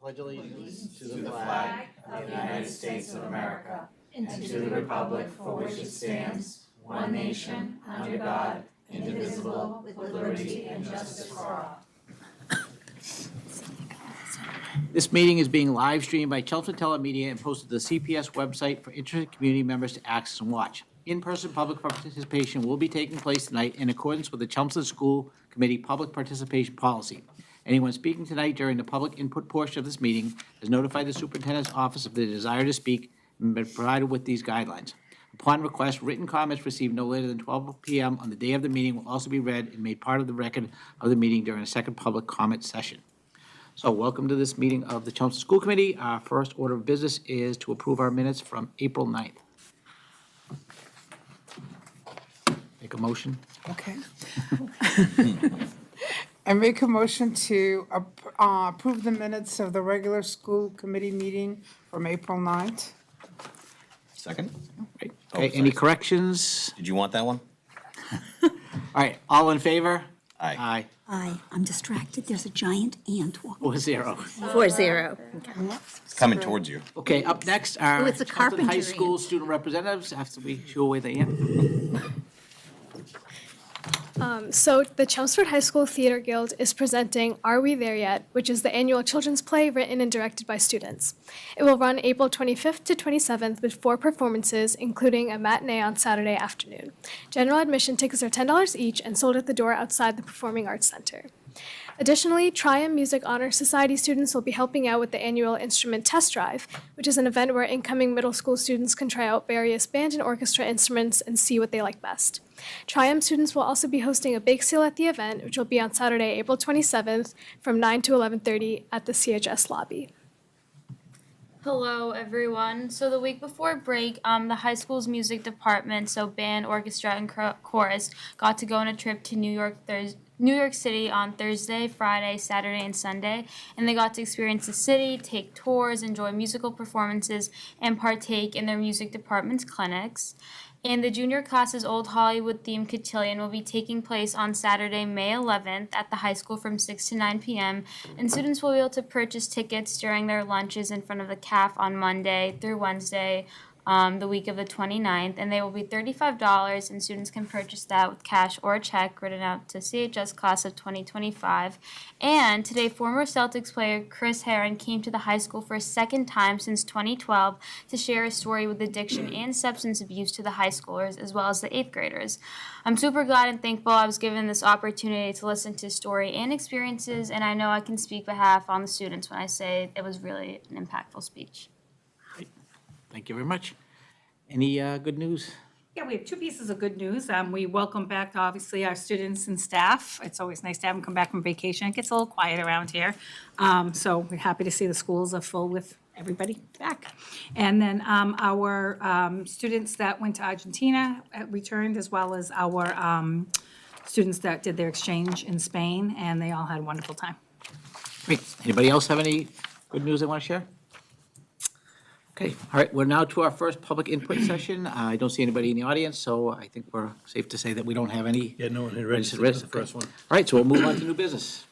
pledge allegiance to the flag of the United States of America and to the republic for which it stands, one nation, under God, indivisible, with liberty and justice for all. This meeting is being live streamed by Chelmsford Telemedia and posted to the CPS website for interested community members to access and watch. In-person public participation will be taking place tonight in accordance with the Chelmsford School Committee Public Participation Policy. Anyone speaking tonight during the public input portion of this meeting has notified the superintendent's office of their desire to speak and been provided with these guidelines. Upon request, written comments received no later than 12 p.m. on the day of the meeting will also be read and made part of the record of the meeting during a second public comment session. So welcome to this meeting of the Chelmsford School Committee. Our first order of business is to approve our minutes from April 9th. Make a motion. Okay. I make a motion to approve the minutes of the regular school committee meeting from April 9th. Second? Right. Oh, Okay, sorry. any corrections? Did you want that one? All right, all in favor? Aye. Aye. Aye, I'm distracted. There's a giant ant walking. 4-0. 4-0. It's coming towards you. Okay, up next are Oh, it's a Chelmsford carpenter High School ant. student representatives after we shoo away the ant. So the Chelmsford High School Theater Guild is presenting Are We There Yet?, which is the annual children's play written and directed by students. It will run April 25th to 27th with 4 performances, including a matinee on Saturday afternoon. General admission tickets are $10 each and sold at the door outside the Performing Arts Center. Additionally, Triumph Music Honor Society students will be helping out with the annual Instrument Test Drive, which is an event where incoming middle school students can try out various band and orchestra instruments and see what they like best. Triumph students will also be hosting a bake sale at the event, which will be on Saturday, April 27th from 9 to 11:30 at the CHS lobby. Hello, everyone. So the week before break, the high school's music department, so band, orchestra, and chorus, got to go on a trip to New York City on Thursday, Friday, Saturday, and Sunday, and they got to experience the city, take tours, enjoy musical performances, and partake in their music department's clinics. And the junior class's Old Hollywood-themed cotillion will be taking place on Saturday, May 11th at the high school from 6 to 9 p.m., and students will be able to purchase tickets during their lunches in front of the CAF on Monday through Wednesday, the week of the 29th, and they will be $35, and students can purchase that with cash or a check written out to CHS class of 2025. And today, former Celtics player Chris Herron came to the high school for a second time since 2012 to share a story with addiction and substance abuse to the high schoolers as well as the 8th graders. I'm super glad and thankful I was given this opportunity to listen to his story and experiences, and I know I can speak behalf on the students when I say it was really an impactful speech. Thank you very much. Any good news? Yeah, we have 2 pieces of good news. We welcome back, obviously, our students and staff. It's always nice to have them come back from vacation. It gets a little quiet around here. So we're happy to see the schools are full with everybody back. And then our students that went to Argentina returned, as well as our students that did their exchange in Spain, and they all had a wonderful time. Great. Anybody else have any good news they want to share? Okay, all right, we're now to our first public input session. I don't see anybody in the audience, so I think we're safe to say that we don't have any. Yeah, no one had registered registered risk. for the first one. All right, so we'll move on to new business.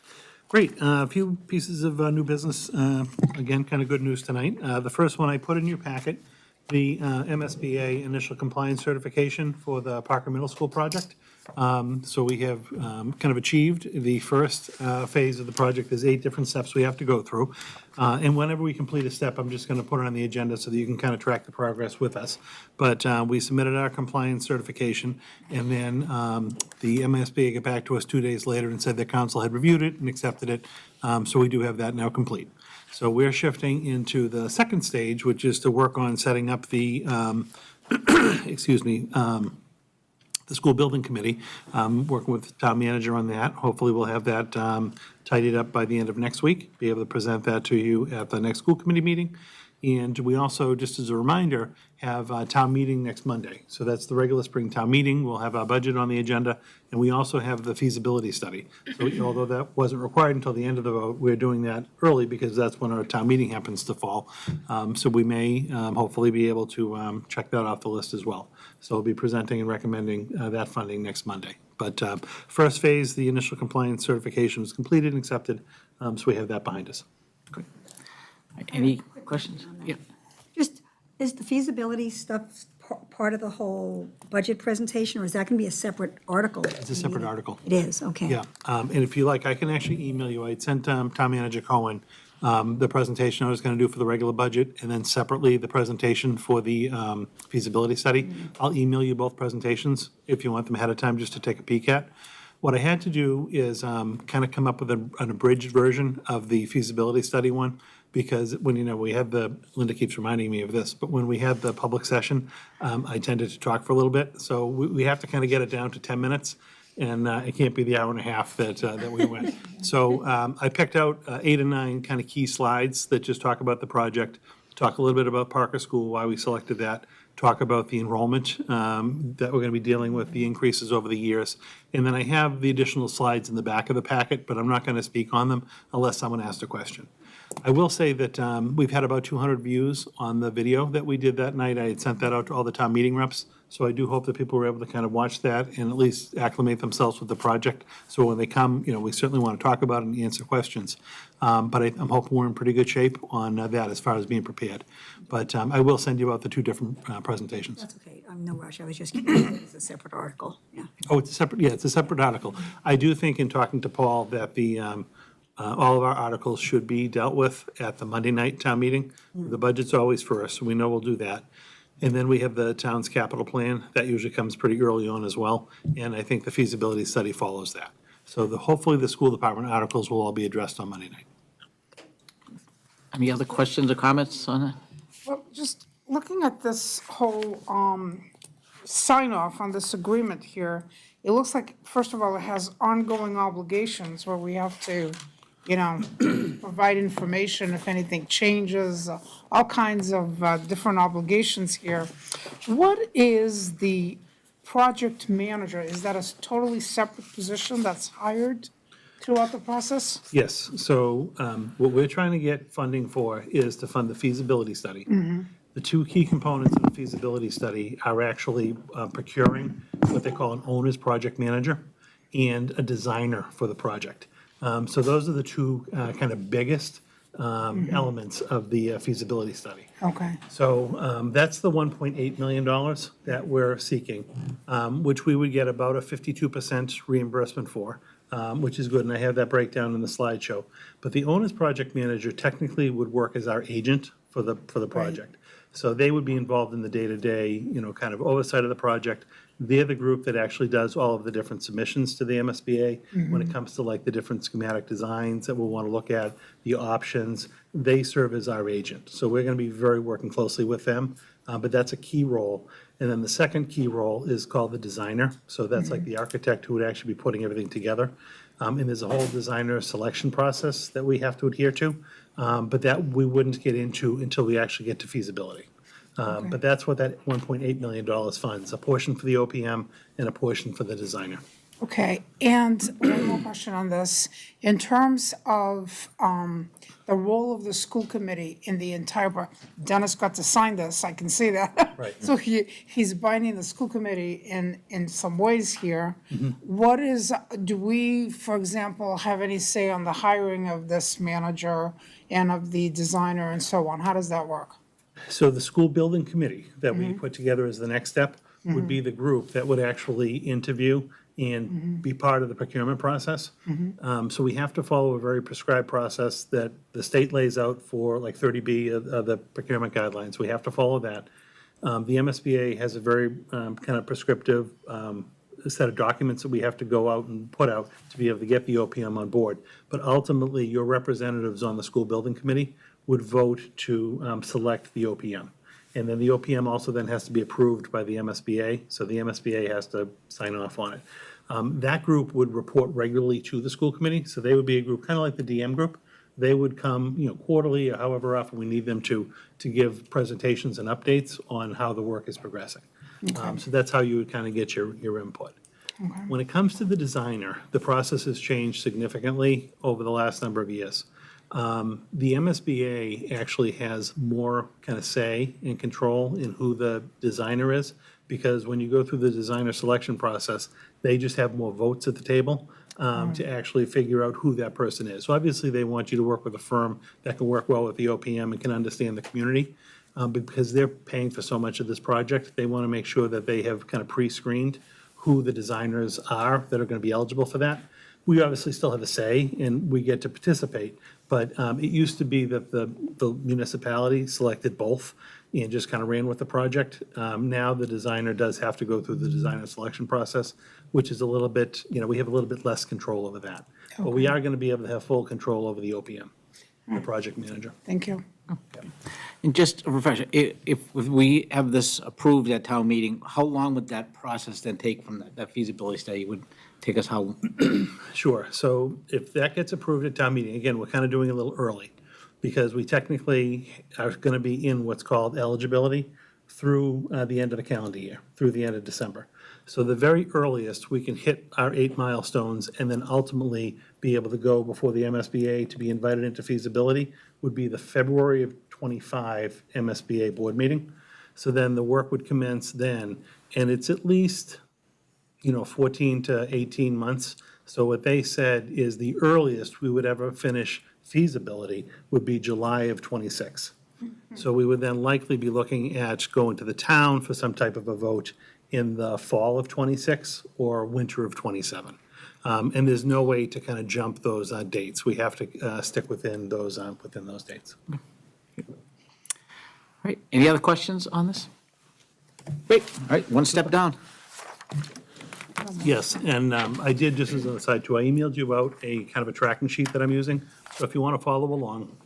Great, a few pieces of new business, again, kind of good news tonight. The first one I put in your packet, the MSBA initial compliance certification for the Parker Middle School project. So we have kind of achieved the first phase of the project. There's 8 different steps we have to go through. And whenever we complete a step, I'm just going to put it on the agenda so that you can kind of track the progress with us. But we submitted our compliance certification, and then the MSBA got back to us 2 days later and said their council had reviewed it and accepted it. So we do have that now complete. So we're shifting into the second stage, which is to work on setting up the, the school building committee, working with the town manager on that. Hopefully we'll have that tidied up by the end of next week, be able to present that to you at the next school committee meeting. And we also, just as a reminder, have a town meeting next Monday. So that's the regular spring town meeting. We'll have our budget on the agenda, and we also have the feasibility study. So although that wasn't required until the end of the vote, we're doing that early because that's when our town meeting happens to fall. So we may hopefully be able to check that off the list as well. So we'll be presenting and recommending that funding next Monday. But first phase, the initial compliance certification was completed and accepted, so we have that behind us. Okay. Any questions? Yeah. Just, is the feasibility stuff part of the whole budget presentation, or is that going to be a separate article? It's a separate article. It is, okay. Yeah, and if you like, I can actually email you. I sent Town Manager Cohen the presentation I was going to do for the regular budget, and then separately the presentation for the feasibility study. I'll email you both presentations if you want them ahead of time, just to take a peek at. What I had to do is kind of come up with an abridged version of the feasibility study one, because when, we had Linda keeps reminding me of this, but when we had the public session, I tended to talk for a little bit, so we have to kind of get it down to 10 minutes, and it can't be the hour and a half that we went. So I picked out 8 or 9 kind of key slides that just talk about the project, talk a little bit about Parker School, why we selected that, talk about the enrollment that we're going to be dealing with, the increases over the years. And then I have the additional slides in the back of the packet, but I'm not going to speak on them unless someone asks a question. I will say that we've had about 200 views on the video that we did that night. I had sent that out to all the town meeting reps. So I do hope that people were able to kind of watch that and at least acclimate themselves with the project. So when they come, we certainly want to talk about it and answer questions. But I'm hoping we're in pretty good shape on that as far as being prepared. But I will send you out the 2 different presentations. That's okay, I'm no rush, I was just kidding, it's a separate article, yeah. Oh, it's a separate article. I do think in talking to Paul that all of our articles should be dealt with at the Monday night town meeting. The budget's always first, so we know we'll do that. And then we have the town's capital plan, that usually comes pretty early on as well, and I think the feasibility study follows that. So hopefully the school department articles will all be addressed on Monday night. Any other questions or comments on that? Well, just looking at this whole sign off on this agreement here, it looks like, first of all, it has ongoing obligations where we have to, provide information if anything changes, all kinds of different obligations here. What is the project manager? Is that a totally separate position that's hired throughout the process? Yes, so what we're trying to get funding for is to fund the feasibility study. The 2 key components of the feasibility study are actually procuring what they call an owner's project manager and a designer for the project. So those are the 2 kind of biggest elements of the feasibility study. Okay. So that's the $1.8 million that we're seeking, which we would get about a 52% reimbursement for, which is good, and I have that breakdown in the slideshow. But the owner's project manager technically would work as our agent for the project. So they would be involved in the day-to-day, kind of oversight of the project. They're the group that actually does all of the different submissions to the MSBA when it comes to like the different schematic designs that we'll want to look at, the options. They serve as our agent. So we're going to be very working closely with them, but that's a key role. And then the second key role is called the designer. So that's like the architect who would actually be putting everything together. And there's a whole designer selection process that we have to adhere to, but that we wouldn't get into until we actually get to feasibility. But that's what that $1.8 million funds, a portion for the OPM and a portion for the designer. Okay, and one more question on this. In terms of the role of the school committee in the entire, Dennis got to sign this, I can see that. Right. So he's binding the school committee in some ways here. What do we, for example, have any say on the hiring of this manager and of the designer and so on? How does that work? So the school building committee that we put together as the next step would be the group that would actually interview and be part of the procurement process. So we have to follow a very prescribed process that the state lays out for like 30B of the procurement guidelines. We have to follow that. The MSBA has a very kind of prescriptive set of documents that we have to go out and put out to be able to get the OPM on board. But ultimately, your representatives on the school building committee would vote to select the OPM. And then the OPM also then has to be approved by the MSBA, so the MSBA has to sign off on it. That group would report regularly to the school committee, so they would be a group, kind of like the DM group. They would come, quarterly or however often we need them to give presentations and updates on how the work is progressing. So that's how you would kind of get your input. When it comes to the designer, the process has changed significantly over the last number of years. The MSBA actually has more kind of say and control in who the designer is, because when you go through the designer selection process, they just have more votes at the table. to actually figure out who that person is. So obviously, they want you to work with a firm that can work well with the OPM and can understand the community. Because they're paying for so much of this project, they want to make sure that they have kind of pre-screened who the designers are that are going to be eligible for that. We obviously still have a say, and we get to participate, but it used to be that the municipality selected both and just kind of ran with the project. Now the designer does have to go through the designer selection process, which is a little bit, we have a little bit less control over that. But we are going to be able to have full control over the OPM, the project manager. Thank you. And just a refresher, if we have this approved at town meeting, how long would that process then take from that feasibility study? Would take us how? Sure. So if that gets approved at town meeting, again, we're kind of doing a little early because we technically are going to be in what's called eligibility through the end of the calendar year, through the end of December. So the very earliest we can hit our 8 milestones and then ultimately be able to go before the MSBA to be invited into feasibility would be the February of '25 MSBA board meeting. So then the work would commence then, and it's at least 14 to 18 months. So what they said is the earliest we would ever finish feasibility would be July of '26. So we would then likely be looking at going to the town for some type of a vote in the fall of '26 or winter of '27. And there's no way to kind of jump those dates. We have to stick within those dates. All right, any other questions on this? Great, all right, one step down. Yes, and I did, just as an aside too, I emailed you out a kind of a tracking sheet that I'm using. So if you want to follow along,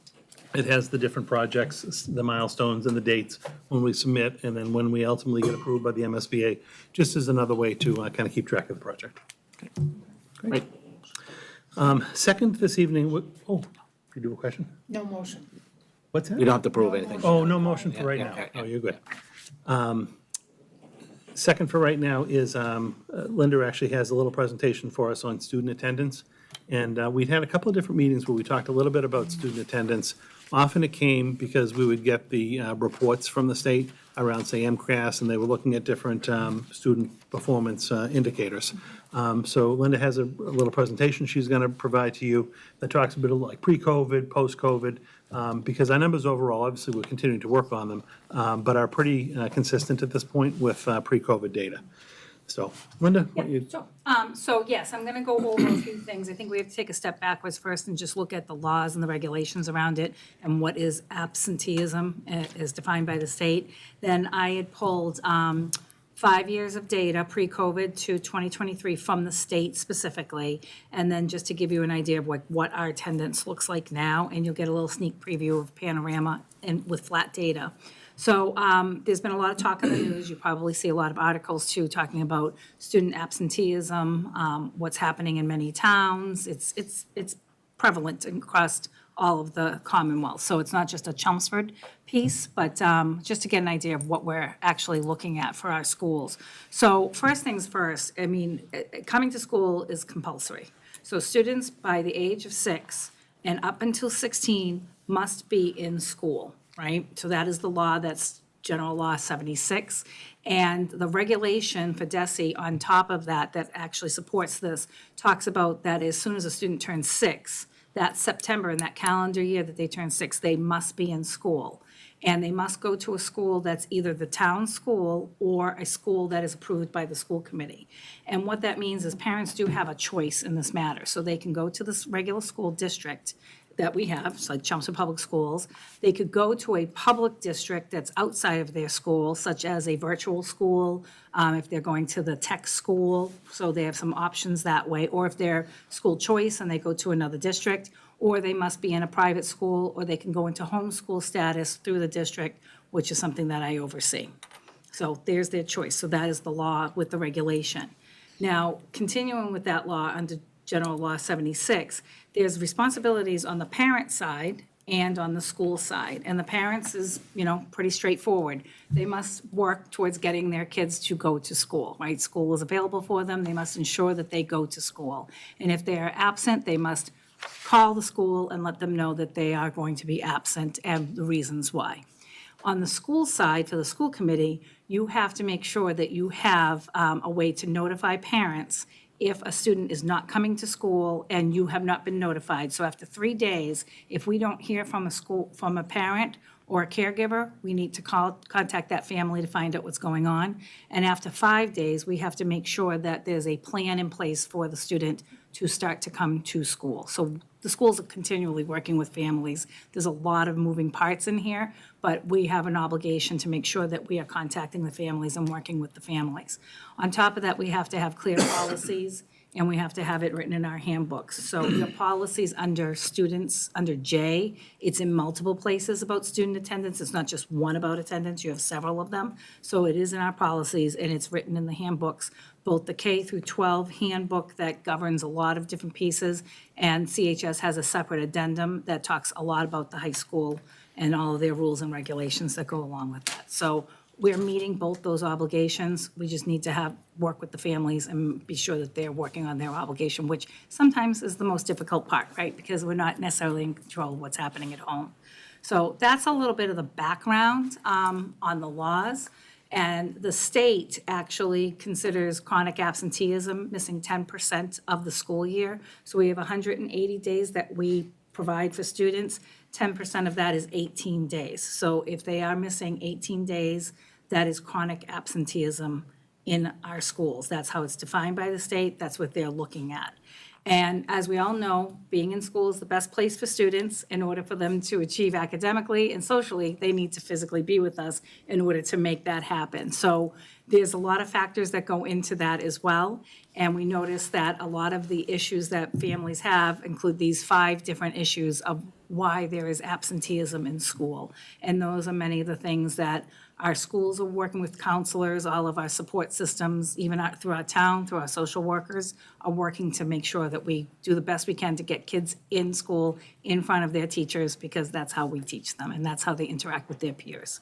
it has the different projects, the milestones and the dates when we submit, and then when we ultimately get approved by the MSBA, just as another way to kind of keep track of the project. Great. Second this evening, you do a question? No motion. What's that? We don't have to prove anything. Oh, no motion for right Yeah, now. yeah, yeah. Oh, you're good. Second for right now is Linda actually has a little presentation for us on student attendance. And we'd had a couple of different meetings where we talked a little bit about student attendance. Often it came because we would get the reports from the state around, say, MCAS, and they were looking at different student performance indicators. So Linda has a little presentation she's going to provide to you that talks a bit of like pre-COVID, post-COVID, because our numbers overall, obviously, we're continuing to work on them, but are pretty consistent at this point with pre-COVID data. So, Linda, what you? Sure. So yes, I'm going to go over a few things. I think we have to take a step backwards first and just look at the laws and the regulations around it and what is absenteeism as defined by the state. Then I had pulled 5 years of data pre-COVID to 2023 from the state specifically, and then just to give you an idea of what our attendance looks like now, and you'll get a little sneak preview of panorama and with flat data. So there's been a lot of talk in the news. You probably see a lot of articles too talking about student absenteeism, what's happening in many towns. It's prevalent across all of the Commonwealth. So it's not just a Chelmsford piece, but just to get an idea of what we're actually looking at for our schools. So first things first, I mean, coming to school is compulsory. So students by the age of 6 and up until 16 must be in school. Right? So that is the law, that's General Law 76. And the regulation for DESE on top of that actually supports this, talks about that as soon as a student turns 6, that September in that calendar year that they turn 6, they must be in school. And they must go to a school that's either the town school or a school that is approved by the school committee. And what that means is parents do have a choice in this matter. So they can go to this regular school district that we have, so like Chelmsford Public Schools. They could go to a public district that's outside of their school, such as a virtual school, if they're going to the tech school, so they have some options that way, or if they're school choice and they go to another district, or they must be in a private school, or they can go into homeschool status through the district, which is something that I oversee. So there's their choice. So that is the law with the regulation. Now, continuing with that law under General Law 76, there's responsibilities on the parent side and on the school side. And the parents is, pretty straightforward. They must work towards getting their kids to go to school, right? School is available for them. They must ensure that they go to school. And if they are absent, they must call the school and let them know that they are going to be absent and the reasons why. On the school side, for the school committee, you have to make sure that you have a way to notify parents if a student is not coming to school and you have not been notified. So after 3 days, if we don't hear from a parent or a caregiver, we need to contact that family to find out what's going on. And after 5 days, we have to make sure that there's a plan in place for the student to start to come to school. So the schools are continually working with families. There's a lot of moving parts in here, but we have an obligation to make sure that we are contacting the families and working with the families. On top of that, we have to have clear policies, and we have to have it written in our handbooks. So your policies under students, under J, it's in multiple places about student attendance. It's not just one about attendance, you have several of them. So it is in our policies, and it's written in the handbooks, both the K through 12 handbook that governs a lot of different pieces, and CHS has a separate addendum that talks a lot about the high school and all of their rules and regulations that go along with that. So we're meeting both those obligations. We just need to work with the families and be sure that they're working on their obligation, which sometimes is the most difficult part, right? Because we're not necessarily in control of what's happening at home. So that's a little bit of the background on the laws. And the state actually considers chronic absenteeism missing 10% of the school year. So we have 180 days that we provide for students. 10% of that is 18 days. So if they are missing 18 days, that is chronic absenteeism in our schools. That's how it's defined by the state. That's what they're looking at. And as we all know, being in school is the best place for students. In order for them to achieve academically and socially, they need to physically be with us in order to make that happen. So there's a lot of factors that go into that as well. And we notice that a lot of the issues that families have include these 5 different issues of why there is absenteeism in school. And those are many of the things that our schools are working with counselors, all of our support systems, even through our town, through our social workers, are working to make sure that we do the best we can to get kids in school in front of their teachers, because that's how we teach them and that's how they interact with their peers.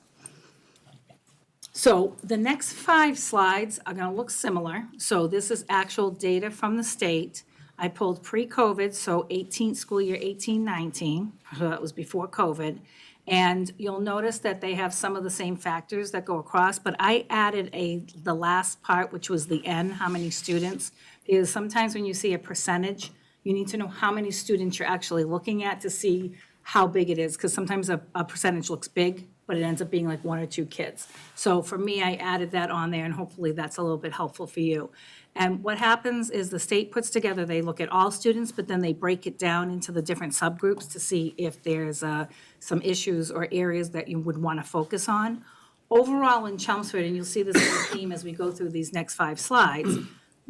So the next 5 slides are going to look similar. So this is actual data from the state. I pulled pre-COVID, so school year 18-19, so that was before COVID. And you'll notice that they have some of the same factors that go across, but I added the last part, which was the N, how many students. Because sometimes when you see a percentage, you need to know how many students you're actually looking at to see how big it is, because sometimes a percentage looks big, but it ends up being like 1 or 2 kids. So for me, I added that on there, and hopefully that's a little bit helpful for you. And what happens is the state puts together, they look at all students, but then they break it down into the different subgroups to see if there's some issues or areas that you would want to focus on. Overall in Chelmsford, and you'll see this as a theme as we go through these next 5 slides,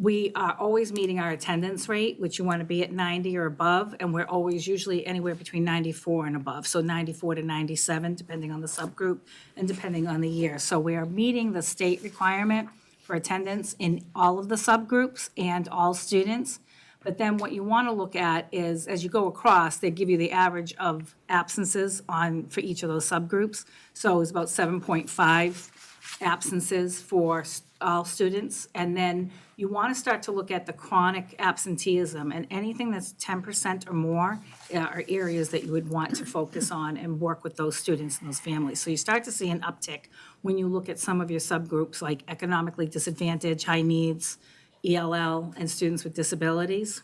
we are always meeting our attendance rate, which you want to be at 90 or above, and we're always usually anywhere between 94 and above, so 94 to 97, depending on the subgroup and depending on the year. So we are meeting the state requirement for attendance in all of the subgroups and all students. But then what you want to look at is, as you go across, they give you the average of absences for each of those subgroups. So it's about 7.5 absences for all students. And then you want to start to look at the chronic absenteeism, and anything that's 10% or more are areas that you would want to focus on and work with those students and those families. So you start to see an uptick when you look at some of your subgroups like economically disadvantaged, high needs, ELL, and students with disabilities.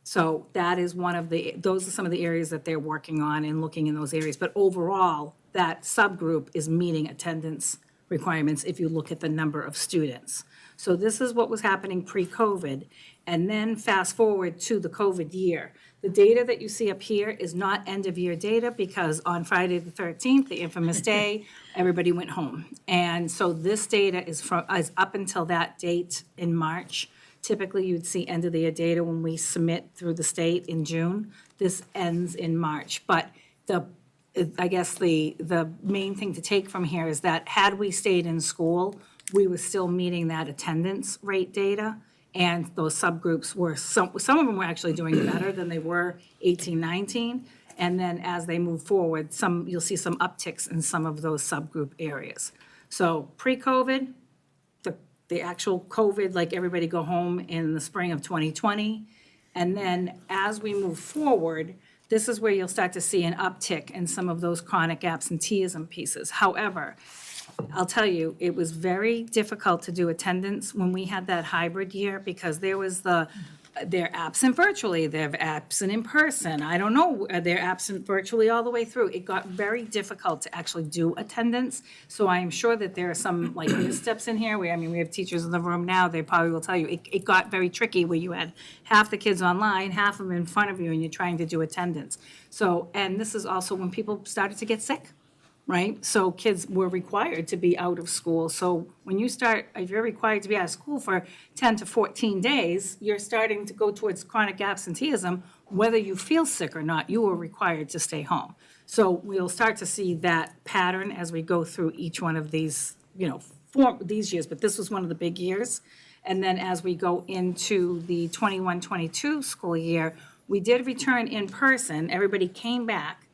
So that is those are some of the areas that they're working on and looking in those areas. But overall, that subgroup is meeting attendance requirements if you look at the number of students. So this is what was happening pre-COVID. And then fast forward to the COVID year. The data that you see up here is not end-of-year data, because on Friday the 13th, the infamous day, everybody went home. And so this data is up until that date in March. Typically, you'd see end-of-the-year data when we submit through the state in June. This ends in March. But I guess the main thing to take from here is that had we stayed in school, we were still meeting that attendance rate data. And those subgroups were, some of them were actually doing better than they were 18-19. And then as they move forward, you'll see some upticks in some of those subgroup areas. So pre-COVID, the actual COVID, like everybody go home in the spring of 2020. And then as we move forward, this is where you'll start to see an uptick in some of those chronic absenteeism pieces. However, I'll tell you, it was very difficult to do attendance when we had that hybrid year because there was they're absent virtually, they're absent in person. I don't know, they're absent virtually all the way through. It got very difficult to actually do attendance. So I am sure that there are some like missteps in here where, I mean, we have teachers in the room now, they probably will tell you, it got very tricky where you had half the kids online, half of them in front of you, and you're trying to do attendance. So, and this is also when people started to get sick. Right? So kids were required to be out of school. So when you start, if you're required to be out of school for 10 to 14 days, you're starting to go towards chronic absenteeism. Whether you feel sick or not, you are required to stay home. So we'll start to see that pattern as we go through each one of these, these years. But this was one of the big years. And then as we go into the 21-22 school year, we did return in person. Everybody came back.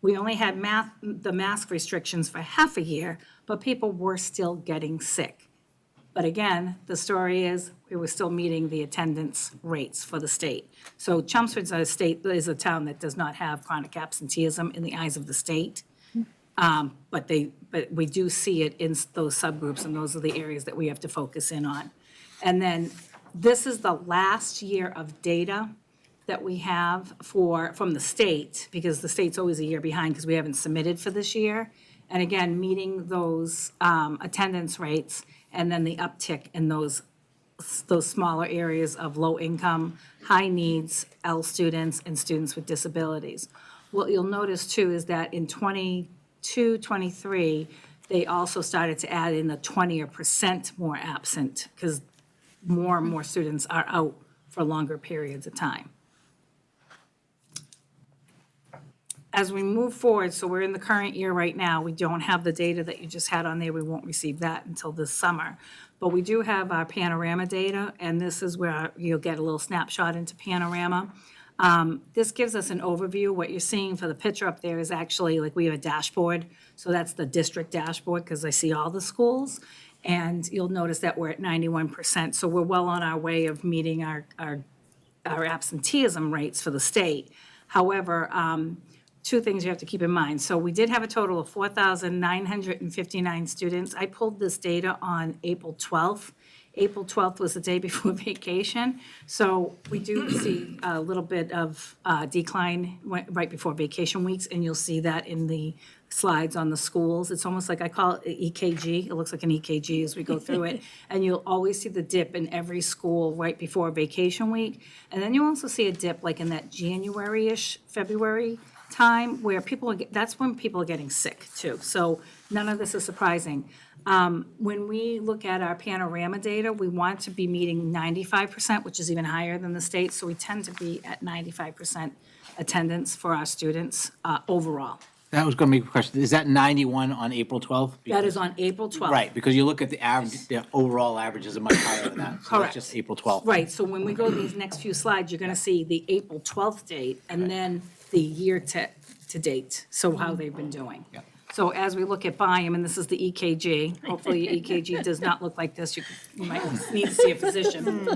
We only had the mask restrictions for half a year, but people were still getting sick. But again, the story is we were still meeting the attendance rates for the state. So Chelmsford's is a town that does not have chronic absenteeism in the eyes of the state. But we do see it in those subgroups, and those are the areas that we have to focus in on. And then this is the last year of data that we have from the state, because the state's always a year behind because we haven't submitted for this year. And again, meeting those attendance rates and then the uptick in those smaller areas of low income, high needs, L students, and students with disabilities. What you'll notice too is that in 22, 23, they also started to add in the 20% more absent because more and more students are out for longer periods of time. As we move forward, so we're in the current year right now, we don't have the data that you just had on there, we won't receive that until this summer. But we do have our panorama data, and this is where you'll get a little snapshot into panorama. This gives us an overview. What you're seeing for the picture up there is actually, like, we have a dashboard, so that's the district dashboard, because I see all the schools. And you'll notice that we're at 91%, so we're well on our way of meeting our absenteeism rates for the state. However, two things you have to keep in mind. So we did have a total of 4,959 students. I pulled this data on April 12th. April 12th was the day before vacation. So we do see a little bit of decline right before vacation weeks, and you'll see that in the slides on the schools. It's almost like I call it EKG. It looks like an EKG as we go through it. And you'll always see the dip in every school right before vacation week. And then you also see a dip like in that January-ish, February time where that's when people are getting sick too. So none of this is surprising. When we look at our panorama data, we want to be meeting 95%, which is even higher than the state. So we tend to be at 95% attendance for our students overall. That was going to be a question. Is that 91 on April 12th? That is on April 12th. Right, because you look at the average, the overall averages are much higher than that. So Correct. that's just April 12th. Right, so when we go to these next few slides, you're going to see the April 12th date and then the year to date, so how they've been doing. Yeah. So as we look at volume, and this is the EKG, hopefully your EKG does not look like this, you might need to see a physician.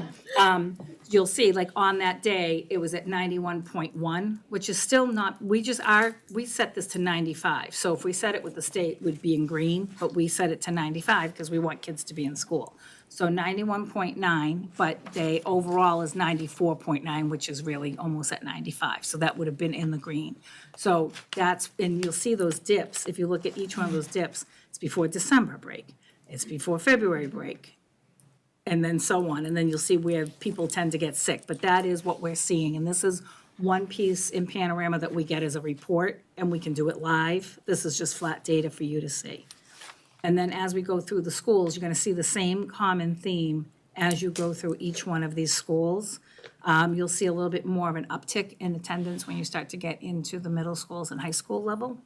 You'll see, like, on that day, it was at 91.1, which is still not, we set this to 95. So if we set it with the state, it would be in green, but we set it to 95 because we want kids to be in school. So 91.9, but they overall is 94.9, which is really almost at 95. So that would have been in the green. So and you'll see those dips. If you look at each one of those dips, it's before December break, it's before February break, and then so on. And then you'll see where people tend to get sick. But that is what we're seeing. And this is one piece in Panorama that we get as a report, and we can do it live. This is just flat data for you to see. And then as we go through the schools, you're going to see the same common theme as you go through each one of these schools. You'll see a little bit more of an uptick in attendance when you start to get into the middle schools and high school level.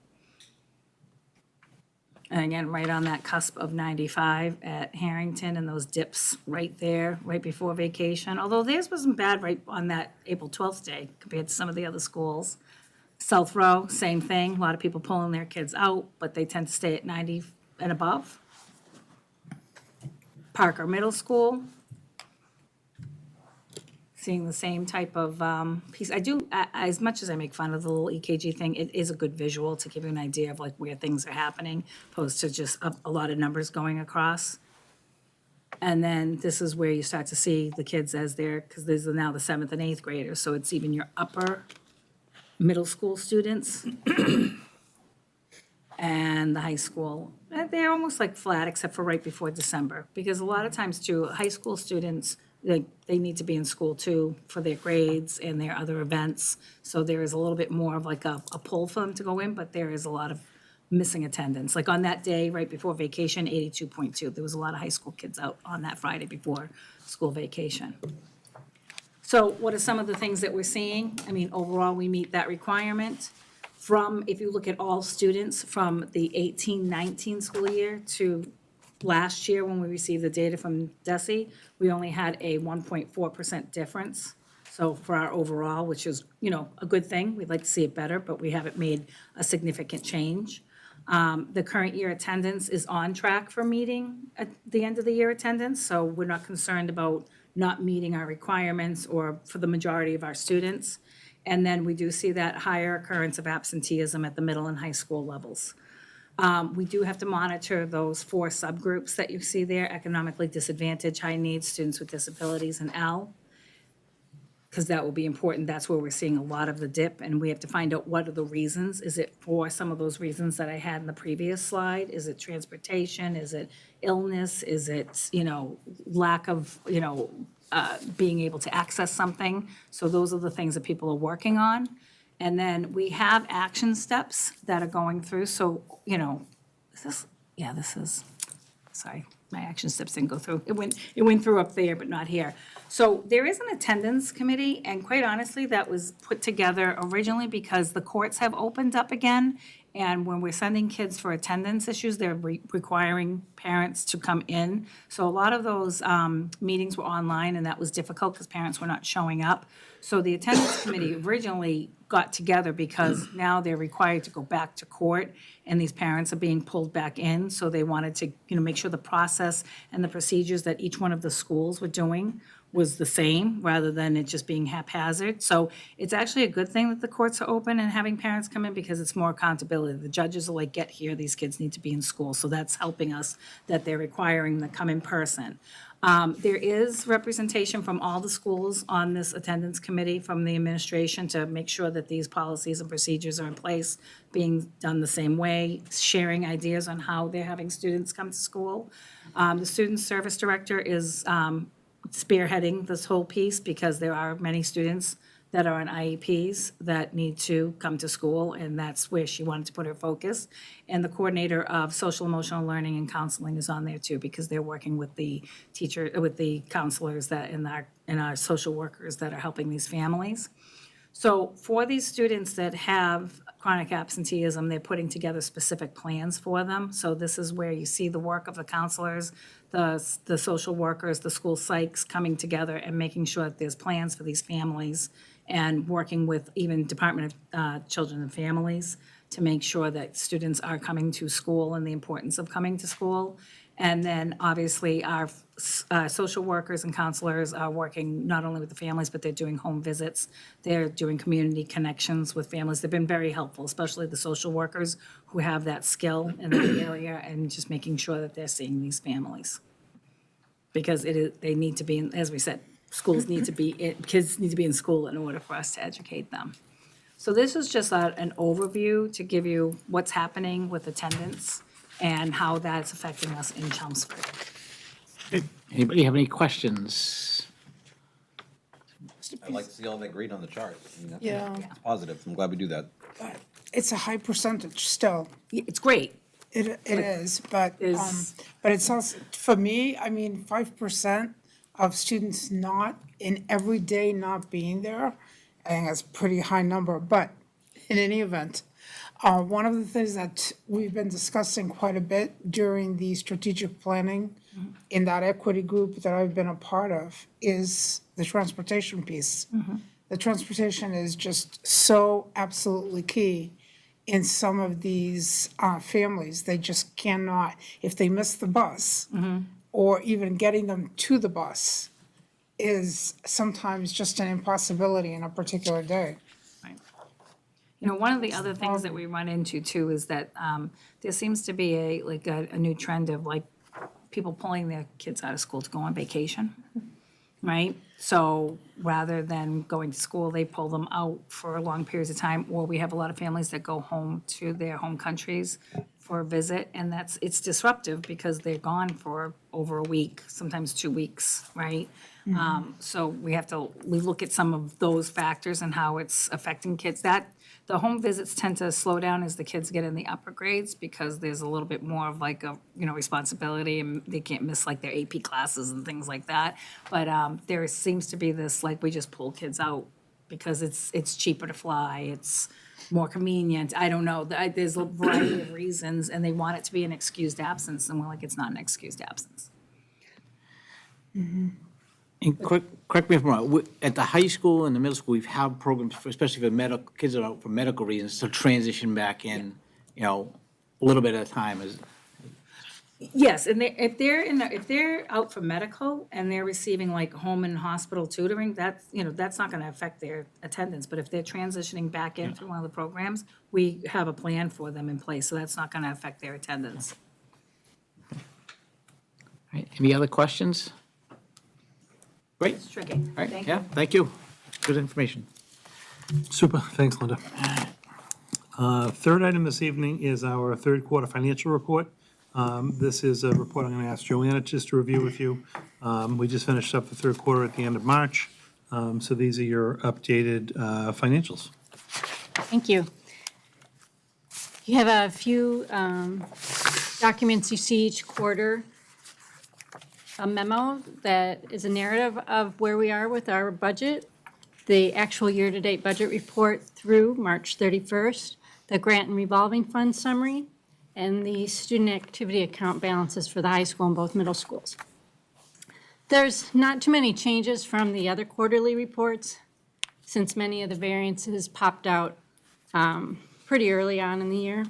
And again, right on that cusp of 95 at Harrington and those dips right there, right before vacation. Although theirs wasn't bad right on that April 12th day compared to some of the other schools. South Row, same thing. A lot of people pulling their kids out, but they tend to stay at 90 and above. Parker Middle School. seeing the same type of piece. I do, as much as I make fun of the little EKG thing, it is a good visual to give you an idea of like where things are happening, opposed to just a lot of numbers going across. And then this is where you start to see the kids as they're, because these are now the 7th and 8th graders, so it's even your upper middle school students and the high school. They're almost like flat, except for right before December, because a lot of times too, high school students, they need to be in school too for their grades and their other events. So there is a little bit more of like a pull for them to go in, but there is a lot of missing attendance. Like on that day, right before vacation, 82.2. There was a lot of high school kids out on that Friday before school vacation. So what are some of the things that we're seeing? I mean, overall, we meet that requirement. From, if you look at all students from the 18-19 school year to last year, when we received the data from DESE, we only had a 1.4% difference. So for our overall, which is, you know, a good thing, we'd like to see it better, but we haven't made a significant change. The current year attendance is on track for meeting at the end of the year attendance, so we're not concerned about not meeting our requirements or for the majority of our students. And then we do see that higher occurrence of absenteeism at the middle and high school levels. We do have to monitor those 4 subgroups that you see there: economically disadvantaged, high needs, students with disabilities, and L, because that will be important. That's where we're seeing a lot of the dip, and we have to find out what are the reasons. Is it for some of those reasons that I had in the previous slide? Is it transportation? Is it illness? Is it, you know, lack of, you know, being able to access something? So those are the things that people are working on. And then we have action steps that are going through. So, you know, this is, sorry, my action steps didn't go through. It went through up there, but not here. So there is an attendance committee, and quite honestly, that was put together originally because the courts have opened up again. And when we're sending kids for attendance issues, they're requiring parents to come in. So a lot of those meetings were online, and that was difficult because parents were not showing up. So the attendance committee originally got together because now they're required to go back to court, and these parents are being pulled back in. So they wanted to, you know, make sure the process and the procedures that each one of the schools were doing was the same, rather than it just being haphazard. So it's actually a good thing that the courts are open and having parents come in, because it's more accountability. The judges are like, get here, these kids need to be in school. So that's helping us that they're requiring them to come in person. There is representation from all the schools on this attendance committee, from the administration, to make sure that these policies and procedures are in place, being done the same way, sharing ideas on how they're having students come to school. The student service director is spearheading this whole piece, because there are many students that are on IEPs that need to come to school, and that's where she wanted to put her focus. And the coordinator of social emotional learning and counseling is on there too, because they're working with the with the counselors that and our social workers that are helping these families. So for these students that have chronic absenteeism, they're putting together specific plans for them. So this is where you see the work of the counselors, the social workers, the school psychs coming together and making sure that there's plans for these families, and working with even Department of Children and Families to make sure that students are coming to school and the importance of coming to school. And then obviously our social workers and counselors are working not only with the families, but they're doing home visits. They're doing community connections with families. They've been very helpful, especially the social workers who have that skill in that area, and just making sure that they're seeing these families. Because they need to be, as we said, schools need to be, kids need to be in school in order for us to educate them. So this is just an overview to give you what's happening with attendance and how that's affecting us in Chelmsford. Anybody have any questions? I'd like to see all that green on the chart. I mean, that's Yeah. it's positive. I'm glad we do that. It's a high percentage still. It's great. It is, but Is- it's also, for me, I mean, 5% of students not in every day not being there, I think that's a pretty high number, but in any event, one of the things that we've been discussing quite a bit during the strategic planning in that equity group that I've been a part of is the transportation piece. The transportation is just so absolutely key in some of these families. They just cannot, if they miss the bus, or even getting them to the bus, is sometimes just an impossibility in a particular day. Right. You know, one of the other things that we run into too is that there seems to be a new trend of like people pulling their kids out of school to go on vacation, right? So rather than going to school, they pull them out for long periods of time, or we have a lot of families that go home to their home countries for a visit, and it's disruptive because they're gone for over a week, sometimes 2 weeks, right? So we look at some of those factors and how it's affecting kids. The home visits tend to slow down as the kids get in the upper grades because there's a little bit more of like a, responsibility, and they can't miss like their AP classes and things like that. But there seems to be this, like, we just pull kids out because it's cheaper to fly, it's more convenient. I don't know. There's a variety of reasons, and they want it to be an excused absence, and we're like, it's not an excused absence. And correct me if I'm wrong, at the high school and the middle school, we've had programs, especially for medical, kids that are out for medical reasons, to transition back in, a little bit at a time. Yes, and if they're out for medical and they're receiving like home and hospital tutoring, that's not going to affect their attendance. But if they're transitioning back in through one of the programs, we have a plan for them in place, so that's not going to affect their attendance. All right, any other questions? Great. It's tricky. All right, Thank yeah, you. thank you. Good information. Super, thanks, Linda. Third item this evening is our third quarter financial report. This is a report I'm going to ask Joanna just to review with you. We just finished up the third quarter at the end of March, so these are your updated financials. Thank you. You have a few documents you see each quarter. A memo that is a narrative of where we are with our budget, the actual year-to-date budget report through March 31st, the grant and revolving fund summary, and the student activity account balances for the high school and both middle schools. There's not too many changes from the other quarterly reports, since many of the variances popped out pretty early on in the year.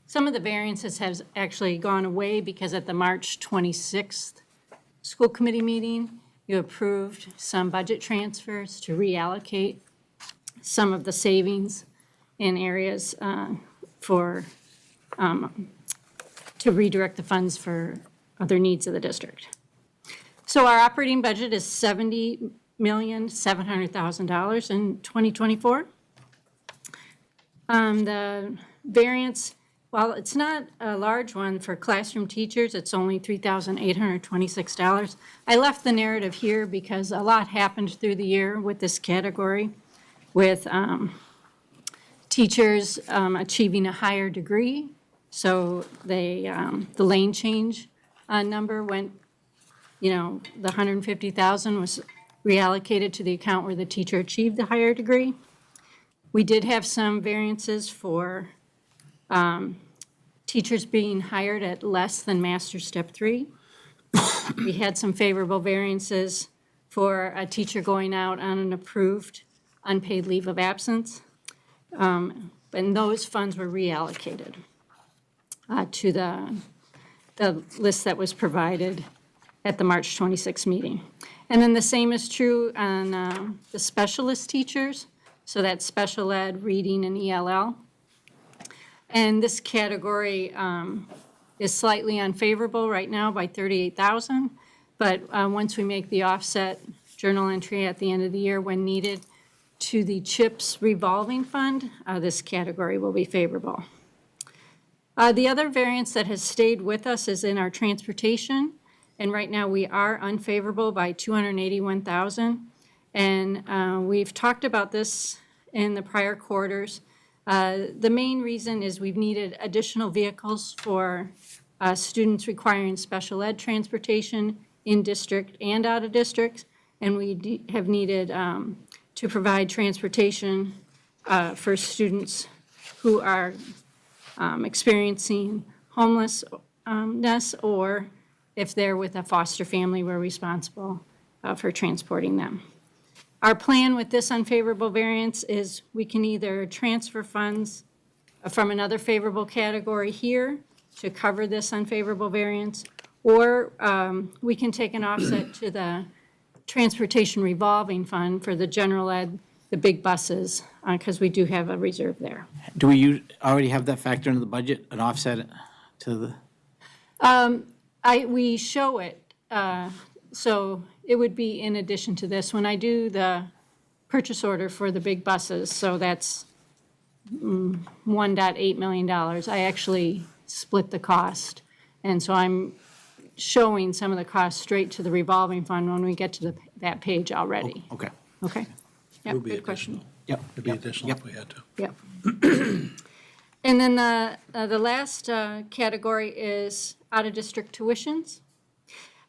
Some of the variances have actually gone away because at the March 26th school committee meeting, you approved some budget transfers to reallocate some of the savings in areas to redirect the funds for other needs of the district. So our operating budget is $70,700,000 in 2024. The variance, while it's not a large one for classroom teachers, it's only $3,826. I left the narrative here because a lot happened through the year with this category, with teachers achieving a higher degree. So the lane change number went, the $150,000 was reallocated to the account where the teacher achieved the higher degree. We did have some variances for teachers being hired at less than Master Step 3. We had some favorable variances for a teacher going out on an approved unpaid leave of absence. And those funds were reallocated to the list that was provided at the March 26th meeting. And then the same is true on the specialist teachers, so that's special ed, reading, and ELL. And this category is slightly unfavorable right now by $38,000, but once we make the offset journal entry at the end of the year when needed to the CHIPS revolving fund, this category will be favorable. The other variance that has stayed with us is in our transportation, and right now we are unfavorable by $281,000. And we've talked about this in the prior quarters. The main reason is we've needed additional vehicles for students requiring special ed transportation in district and out of district, and we have needed to provide transportation for students who are experiencing homelessness, or if they're with a foster family, we're responsible for transporting them. Our plan with this unfavorable variance is we can either transfer funds from another favorable category here to cover this unfavorable variance, Or we can take an offset to the transportation revolving fund for the general ed, the big buses, because we do have a reserve there. Do we already have that factor into the budget, an offset to the? We show it, so it would be in addition to this. When I do the purchase order for the big buses, so that's $1.8 million, I actually split the cost. And so I'm showing some of the costs straight to the revolving fund when we get to that page already. Okay. Okay? Yeah, Would be good question. Yep. It'd be additional if we had to. Yep. And then the last category is out-of-district tuitions.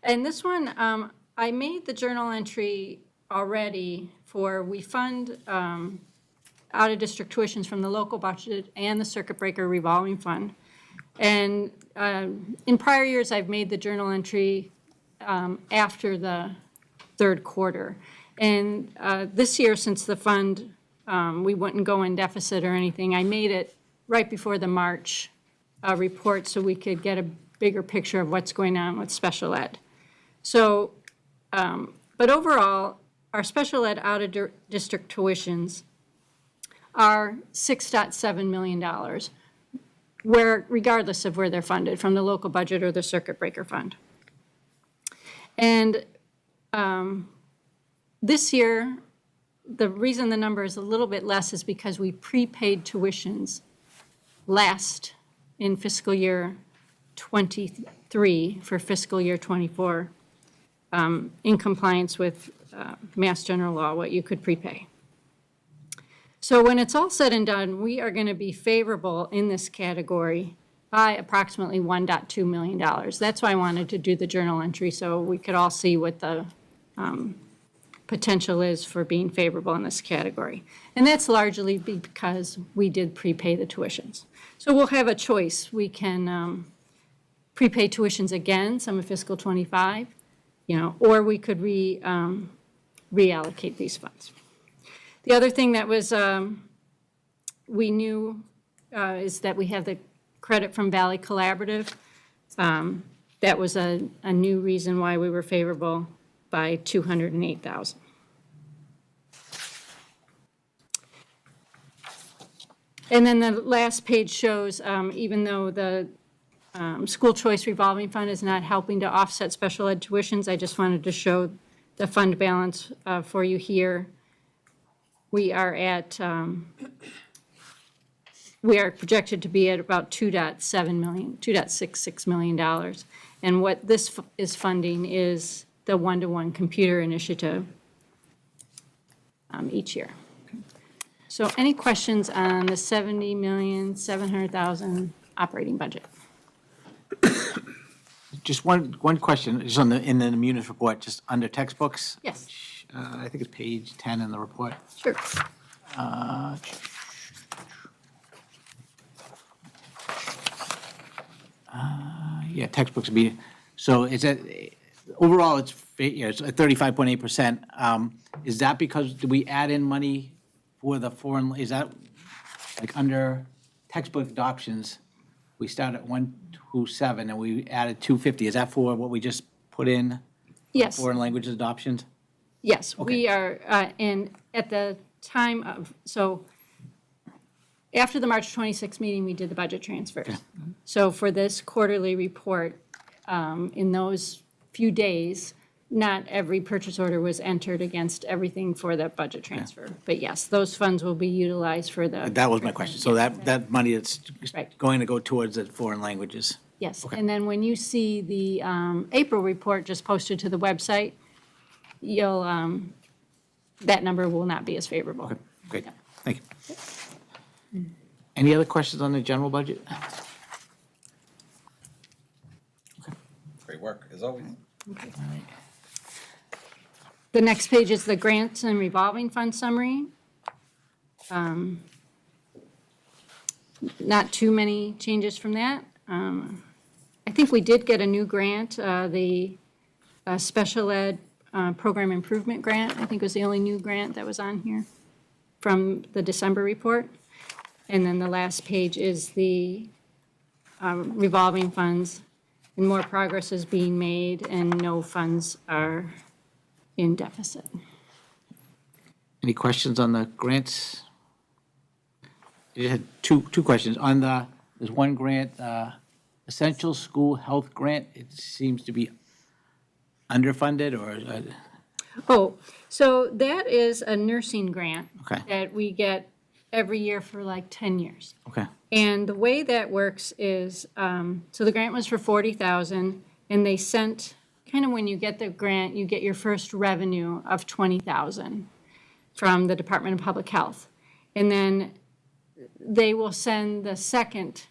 And this one, I made the journal entry already for, we fund out-of-district tuitions from the local budget and the circuit breaker revolving fund. And in prior years, I've made the journal entry after the third quarter. And this year, since the fund, we wouldn't go in deficit or anything, I made it right before the March report so we could get a bigger picture of what's going on with special ed. So, but overall, our special ed out-of-district tuitions are $6.7 million, where, regardless of where they're funded, from the local budget or the circuit breaker fund. And this year, the reason the number is a little bit less is because we prepaid tuitions last in fiscal year 23 for fiscal year 24, in compliance with Mass General Law, what you could prepay. So when it's all said and done, we are going to be favorable in this category by approximately $1.2 million. That's why I wanted to do the journal entry, so we could all see what the potential is for being favorable in this category. And that's largely because we did prepay the tuitions. So we'll have a choice. We can prepay tuitions again, some of fiscal 25, or we could reallocate these funds. The other thing that was, we knew is that we have the credit from Valley Collaborative. That was a new reason why we were favorable by $208,000. And then the last page shows, even though the school choice revolving fund is not helping to offset special ed tuitions, I just wanted to show the fund balance for you here. We are at, we are projected to be at about $2.66 million. And what this is funding is the one-to-one computer initiative each year. So any questions on the $70,700,000 operating budget? Just one question, just in the Munis report, just under textbooks. Yes. I think it's page 10 in the report. Sure. Yeah, textbooks would be, so is that, overall, it's at 35.8%. Is that because, do we add in money for the foreign, is that, like, under textbook adoptions, we start at 127 and we added 250. Is that for what we just put in? Yes. Foreign languages adoptions? Yes, we are, and at the time of, so after the March 26th meeting, we did the budget transfers. So for this quarterly report, in those few days, not every purchase order was entered against everything for that budget transfer. But yes, those funds will be utilized for the. That was my question. So that money that's Right. going to go towards the foreign languages? Yes, and then when you see the April report just posted to the website, you'll, that number will not be as favorable. Okay, great. Thank you. Any other questions on the general budget? Great work, as always. The next page is the grants and revolving fund summary. Not too many changes from that. I think we did get a new grant, the special ed program improvement grant, I think was the only new grant that was on here from the December report. And then the last page is the revolving funds. and more progress is being made, and no funds are in deficit. Any questions on the grants? You had two questions. On there's one grant, Essential School Health Grant. It seems to be underfunded or, Oh, so that is a nursing grant Okay. that we get every year for like 10 years. okay, And the way that works is, so the grant was for 40,000, and they sent, kind of when you get the grant, you get your first revenue of 20,000 from the Department of Public Health. And then they will send the second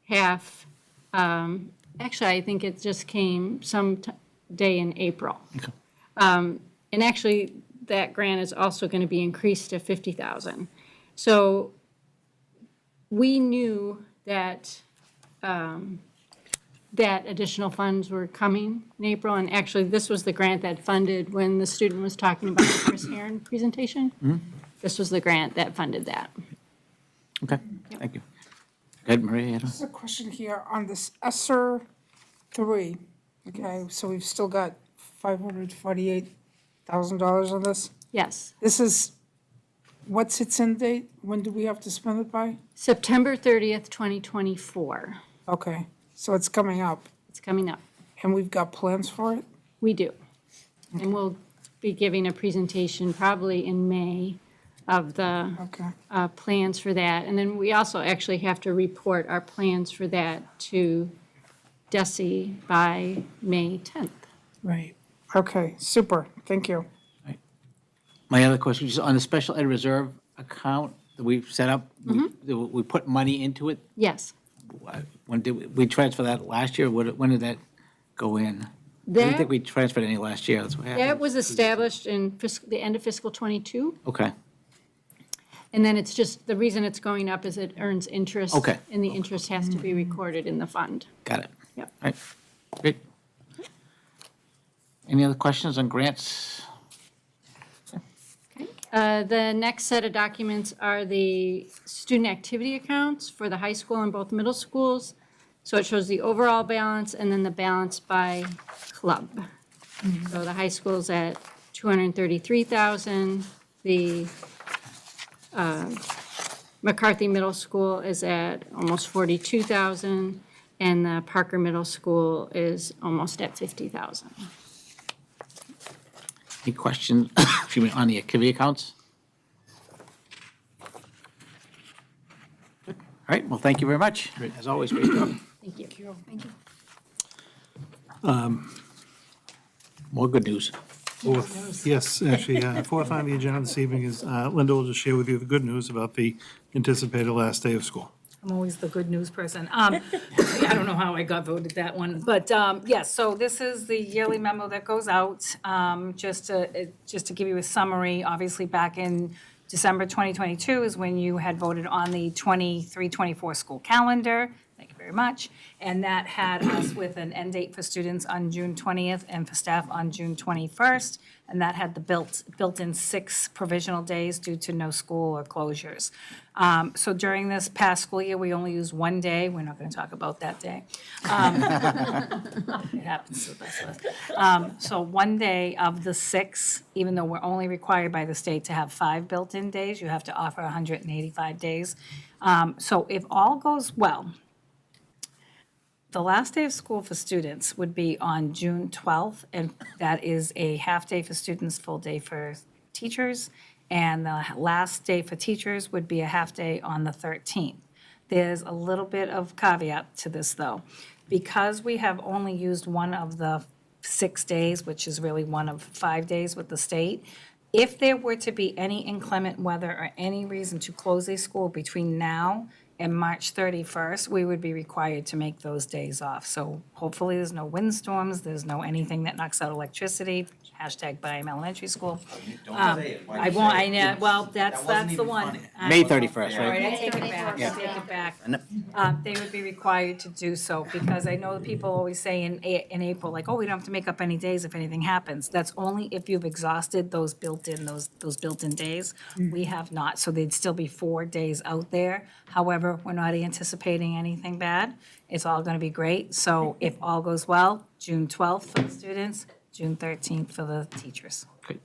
half, actually, I think it just came some day in April. And actually, that grant is also going to be increased to 50,000. So we knew that that additional funds were coming in April, and actually, this was the grant that funded when the student was talking about the Chris Heron presentation. This was the grant that funded that. okay, thank you. Go ahead, Maria. There's a question here on this ESSER 3, okay, so we've still got $548,000 on this. Yes, This is, what's its end date? When do we have to spend it by? September 30th, 2024. Okay, so it's coming up, It's coming up. and we've got plans for it? We do. And we'll be giving a presentation probably in May of the Okay, plans for that. And then we also actually have to report our plans for that to DESI by May 10th. right. Okay, super, thank you. My other question is on the special ed reserve account that we've set up, we put money into it. Yes. When did we transfer that last year? When did that go in? I didn't think we transferred any last year. That's what happened. That was established in the end of fiscal '22. Okay, And then it's just, the reason it's going up is it earns interest. Okay. And the interest has to be recorded in the fund. got it. Yep. All right, great. Any other questions on grants? The next set of documents are the student activity accounts for the high school and both middle schools. So it shows the overall balance and then the balance by club. So the high school's at 233,000. The McCarthy Middle School is at almost 42,000, and the Parker Middle School is almost at 50,000. Any questions, excuse me, on the activity accounts? Good. All right, well, thank you very much. As always, great job. Thank you. Thank you. More good news. Yes, actually, fourth on the agenda this evening is Linda will just share with you the good news about the anticipated last day of school. I'm always the good news person. I don't know how I got voted that one, but yes, so this is the yearly memo that goes out. Just to give you a summary, obviously back in December 2022 is when you had voted on the 23-24 school calendar. Thank you very much. And that had us with an end date for students on June 20th and for staff on June 21st. And that had the built-in 6 provisional days due to no school or closures. So during this past school year, we only used 1 day. We're not going to talk about that day. It happens to the best of us. So 1 day of the 6, even though we're only required by the state to have 5 built-in days, you have to offer 185 days. So if all goes well, the last day of school for students would be on June 12th, and that is a half day for students, full day for teachers. And the last day for teachers would be a half day on the 13th. There's a little bit of caveat to this, though. Because we have only used one of the 6 days, which is really one of 5 days with the state, if there were to be any inclement weather or any reason to close a school between now and March 31st, we would be required to make those days off. So hopefully there's no windstorms, there's no anything that knocks out electricity, hashtag Byam Elementary School. Don't say it. Why I you won't, say I it? know, well, that's That wasn't the even one. funny. May 31st, All right, right? I take it back, I take it back. They would be required to do so, because I know that people always say in April, like, oh, we don't have to make up any days if anything happens. That's only if you've exhausted those built-in days. We have not, so there'd still be 4 days out there. However, we're not anticipating anything bad. It's all gonna be great, so if if all goes well, June 12th for the students, June 13th for the teachers. Great.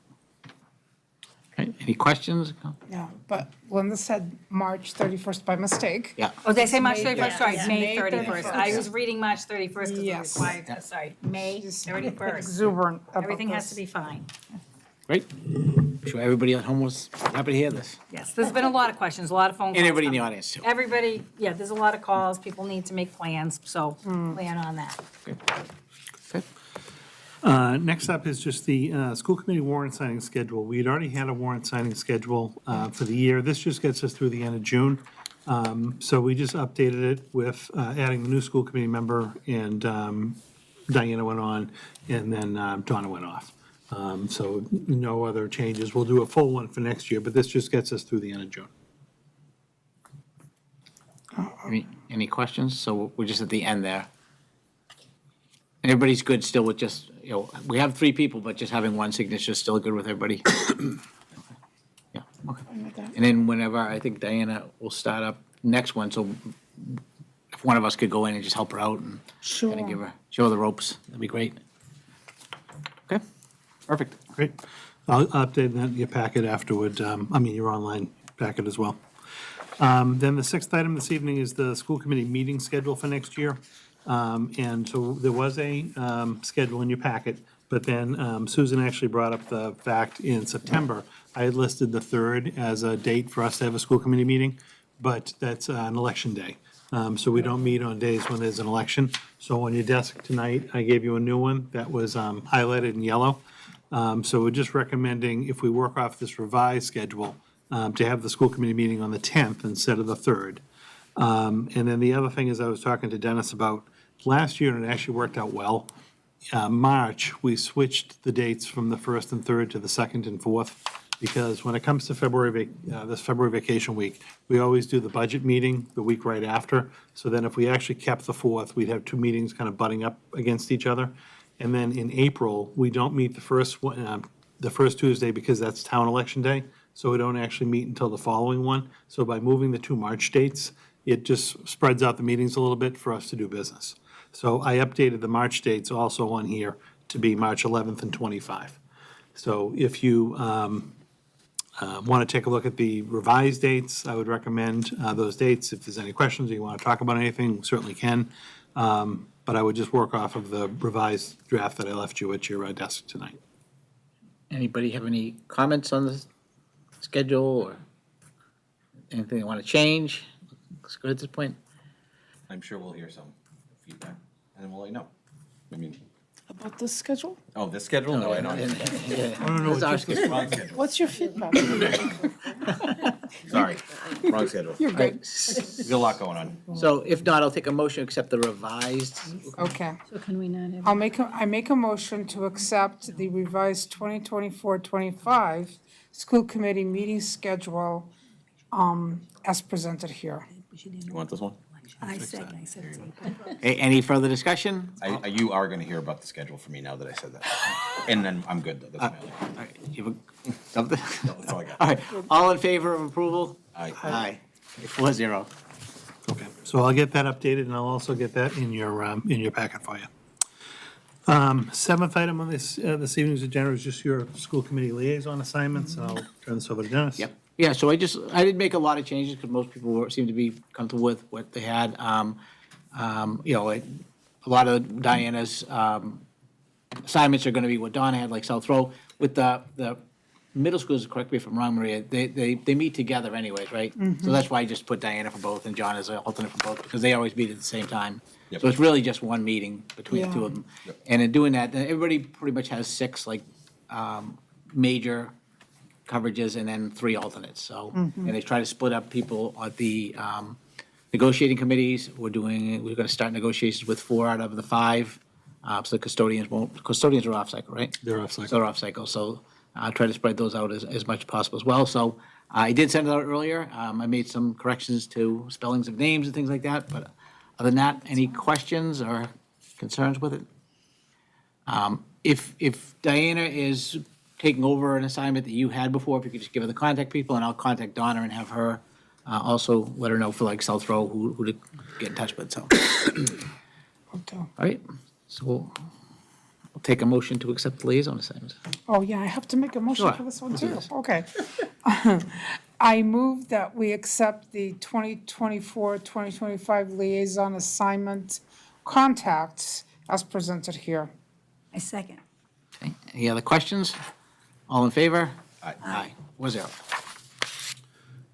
Okay, any questions? Yeah, but Linda said March 31st by mistake. Yeah. Oh, did I say March May 31st? Sorry, yeah. May May 31st. I 31st. was reading March 31st because Yes. it required, sorry, May 31st. Exuberant about Everything has to this. be fine. Great. I'm sure everybody at home was happy to hear this. Yes, there's been a lot of questions, a lot of phone calls. And everybody in the coming. audience, too. Everybody, yeah, there's a lot of calls. People need to make plans, so plan on that. Okay. Next up is just the school committee warrant signing schedule. We had already had a warrant signing schedule for the year. This just gets us through the end of June. So we just updated it with adding the new school committee member, and Diana went on, and then Donna went off. So no other changes. We'll do a full one for next year, but this just gets us through the end of June. Any questions? So we're just at the end there. Everybody's good still with just, we have 3 people, but just having one signature is still good with everybody? Yeah, okay. And then whenever, I think Diana will start up next one, so if one of us could go in and just help her out and kind of give her, show her the ropes, that'd be great. Okay, perfect. Great. I'll update that in your packet afterward, your online packet as well. Then the 6th item this evening is the school committee meeting schedule for next year. And so there was a schedule in your packet, but then Susan actually brought up the fact in September, I had listed the 3rd as a date for us to have a school committee meeting, but that's an election day. So we don't meet on days when there's an election. So on your desk tonight, I gave you a new one that was highlighted in yellow. So we're just recommending, if we work off this revised schedule, to have the school committee meeting on the 10th instead of the 3rd. And then the other thing is, I was talking to Dennis about last year, and it actually worked out well. March, we switched the dates from the 1st and 3rd to the 2nd and 4th, because when it comes to this February vacation week, we always do the budget meeting the week right after. So then if we actually kept the 4th, we'd have 2 meetings kind of butting up against each other. And then in April, we don't meet the first Tuesday because that's town election day. So we don't actually meet until the following one. So by moving the 2 March dates, it just spreads out the meetings a little bit for us to do business. So I updated the March dates also on here to be March 11th and 25. So if you want to take a look at the revised dates, I would recommend those dates. If there's any questions or you want to talk about anything, certainly can. But I would just work off of the revised draft that I left you at your desk tonight. Anybody have any comments on the schedule or anything they want to change? Looks good at this point. I'm sure we'll hear some feedback, and then we'll let you know. I mean, About this schedule? oh, this schedule? No, I don't. That's our schedule. Wrong schedule. What's your feedback? Sorry, wrong schedule. You're good. There's a lot going on. So if not, I'll take a motion to accept the revised. Okay. So can we not have? I make a motion to accept the revised 2024-25 school committee meeting schedule as presented here. You want this one? I said. Any further discussion? You are gonna hear about the schedule from me now that I said that. And then I'm good, though. That's my only. All right, you have something? No, that's all I got. All right, all in favor of approval? Aye. Aye. 4-0. Okay, so I'll get that updated, and I'll also get that in your packet for you. 7th item on this evening's agenda is just your school committee liaison assignments. I'll turn this over to Dennis. Yep. Yeah, so I didn't make a lot of changes because most people seem to be comfortable with what they had. A lot of Diana's assignments are going to be what Donna had, like South Row. With the middle schools, correct me if I'm wrong, Maria, they meet together anyways, right? So that's why I just put Diana for both and John as an alternate for both, because they always meet at the same time. Yep. So it's really just one meeting between the Yeah. two of them. Yep. And in doing that, then everybody pretty much has 6 major coverages and then 3 alternates, so. And they try to split up people at the negotiating committees. We're gonna start negotiations with 4 out of the 5. So the custodians are off cycle, right? They're off cycle. So they're off cycle, so I'll try to spread those out as much as possible as well. So I did send it out earlier. I made some corrections to spellings of names and things like that, but other than that, any questions or concerns with it? If Diana is taking over an assignment that you had before, if you could just give her the contact people, and I'll contact Donna and have her also let her know for like South Row who to get in touch with, so. Okay. All right, so we'll take a motion to accept the liaison assignments. Oh, yeah, I have to make a motion Sure. for this one too. Okay. I move that we accept the 2024-2025 liaison assignment contacts as presented here. I second. Okay, any other questions? All in favor? Aye. Aye. 4-0.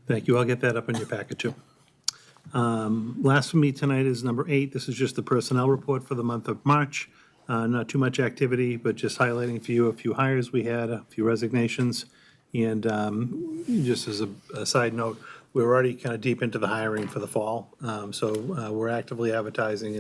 Thank you. I'll get that up in your packet, too. Last for me tonight is number 8. This is just the personnel report for the month of March. Not too much activity, but just highlighting for you a few hires we had, a few resignations. And just as a side note, we're already kind of deep into the hiring for the fall. So we're actively advertising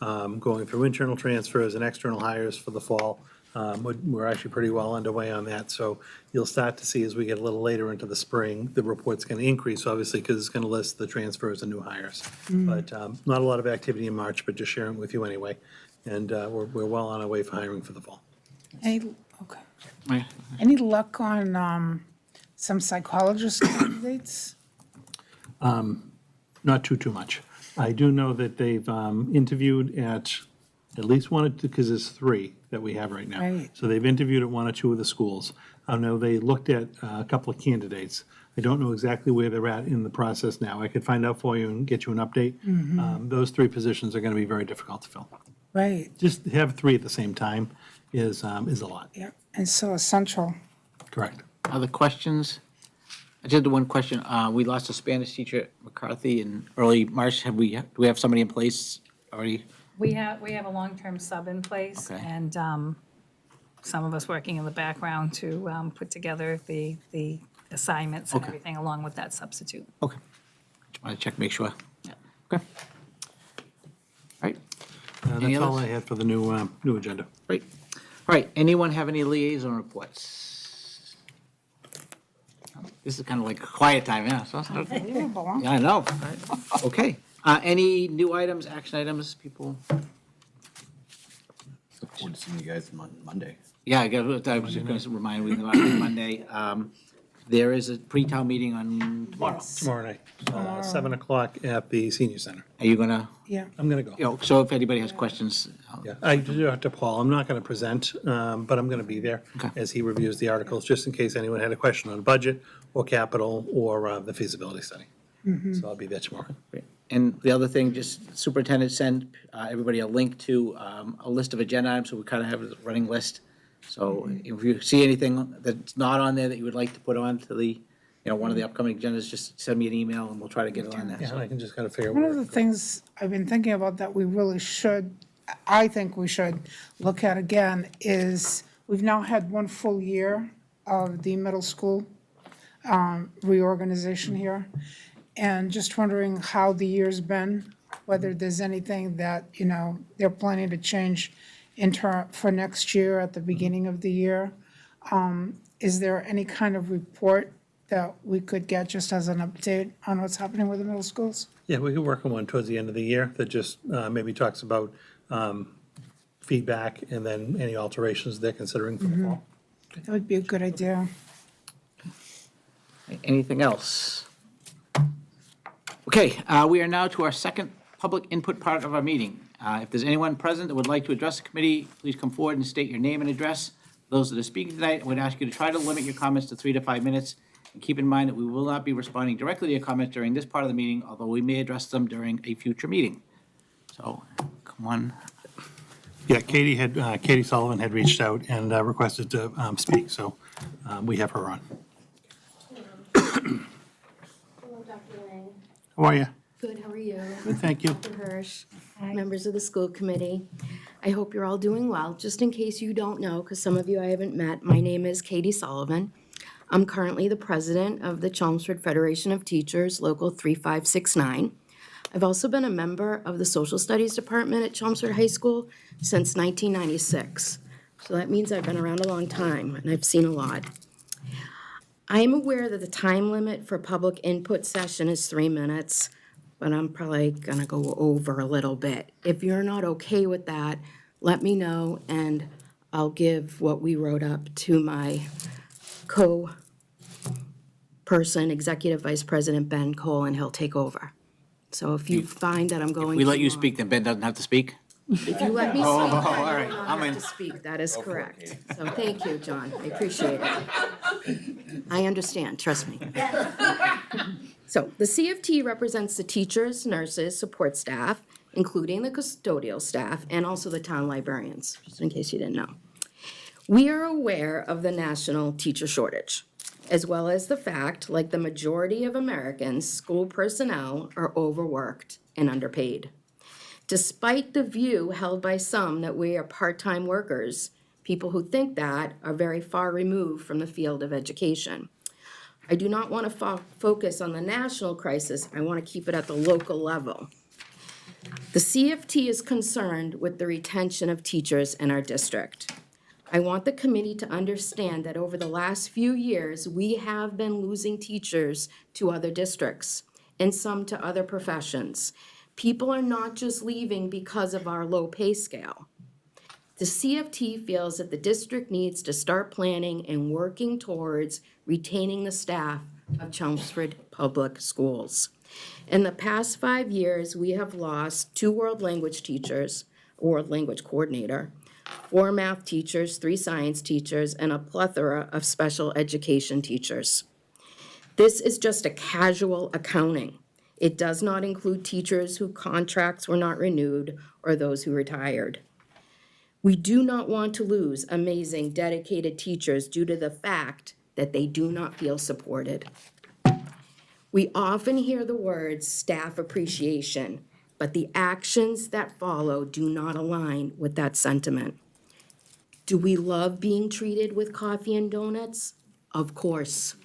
and going through internal transfers and external hires for the fall. We're actually pretty well underway on that. So you'll start to see as we get a little later into the spring, the report's going to increase, obviously, because it's going to list the transfers and new hires. But not a lot of activity in March, but just sharing with you anyway. And we're well on our way for hiring for the fall. Okay. Any luck on some psychologist candidates? Not too much. I do know that they've interviewed at least one, because there's 3 that we have right now. Right. So they've interviewed at 1 or 2 of the schools. I know they looked at a couple of candidates. I don't know exactly where they're at in the process now. I could find out for you and get you an update. Those 3 positions are going to be very difficult to fill. Right, Just to have 3 at the same time is a lot. yeah, and so essential. Correct. Other questions? I just had one question. We lost a Spanish teacher at McCarthy in early March. Do we have somebody in place already? We have a long-term sub in place, Okay. and some of us working in the background to put together the assignments and Okay. everything along with that substitute. Okay. Just want to check, make sure. Yeah. Okay. All right, Any That's all others? I had for the new agenda. great. All right, anyone have any liaison reports? This is kind of like a quiet time, yeah. So, yeah, I know. All right. Okay. Any new items, action items, people? Look forward to seeing you guys Monday. Yeah, I was just going to remind, we last week Monday, there is a pre-town meeting on tomorrow. Tomorrow night, 7 o'clock at the senior center. Are you gonna, Yeah, I'm going to go. so if anybody has questions, Yeah, I do have to Paul, I'm not going to present, but I'm going to be there Okay. as he reviews the articles, just in case anyone had a question on budget or capital or the feasibility study. So I'll be there tomorrow. and the other thing, just superintendent send everybody a link to a list of agenda items, so we kind of have a running list. So if you see anything that's not on there that you would like to put on to the, one of the upcoming agendas, just send me an email and we'll try to get it on there. Yeah, and I can just kind of figure one of out. the things I've been thinking about that we really should, I think we should look at again is, we've now had 1 full year of the middle school reorganization here. And just wondering how the year's been, whether there's anything that, they're planning to change for next year at the beginning of the year. Is there any kind of report that we could get just as an update on what's happening with the middle schools? Yeah, we can work on one towards the end of the year that just maybe talks about feedback and then any alterations they're considering for the fall. That would be a good idea. Anything else? Okay, we are now to our second public input part of our meeting. If there's anyone present that would like to address the committee, please come forward and state your name and address. Those that are speaking tonight, I would ask you to try to limit your comments to 3 to 5 minutes. And keep in mind that we will not be responding directly to your comments during this part of the meeting, although we may address them during a future meeting. So, come on. Yeah, Katie Sullivan had reached out and requested to speak, so we have her on. Hello, Dr. Lang. How are you? Good, how are you? Good, thank you. Dr. Hirsch, members of the school committee. I hope you're all doing well. Just in case you don't know, because some of you I haven't met, my name is Katie Sullivan. I'm currently the president of the Chelmsford Federation of Teachers, Local 3569. I've also been a member of the Social Studies Department at Chelmsford High School since 1996. So that means I've been around a long time, and I've seen a lot. I am aware that the time limit for public input session is 3 minutes, but I'm probably going to go over a little bit. If you're not okay with that, let me know, and I'll give what we wrote up to my co-person, Executive Vice President Ben Cole, and he'll take over. So if you find that I'm going We let too you long- speak, then Ben doesn't have to speak? If you let me speak, all I right, will not I'm have in. to speak. That is correct. So thank you, John. I appreciate it. I understand, trust me. So the CFT represents the teachers, nurses, support staff, including the custodial staff, and also the town librarians, just in case you didn't know. We are aware of the national teacher shortage, as well as the fact, like the majority of Americans, school personnel are overworked and underpaid. Despite the view held by some that we are part-time workers, people who think that are very far removed from the field of education. I do not want to focus on the national crisis, I want to keep it at the local level. The CFT is concerned with the retention of teachers in our district. I want the committee to understand that over the last few years, we have been losing teachers to other districts and some to other professions. People are not just leaving because of our low pay scale. The CFT feels that the district needs to start planning and working towards retaining the staff of Chelmsford Public Schools. In the past 5 years, we have lost 2 world language teachers, a world language coordinator, 4 math teachers, 3 science teachers, and a plethora of special education teachers. This is just a casual accounting. It does not include teachers whose contracts were not renewed or those who retired. We do not want to lose amazing, dedicated teachers due to the fact that they do not feel supported. We often hear the words staff appreciation, but the actions that follow do not align with that sentiment. Do we love being treated with coffee and donuts? Of course.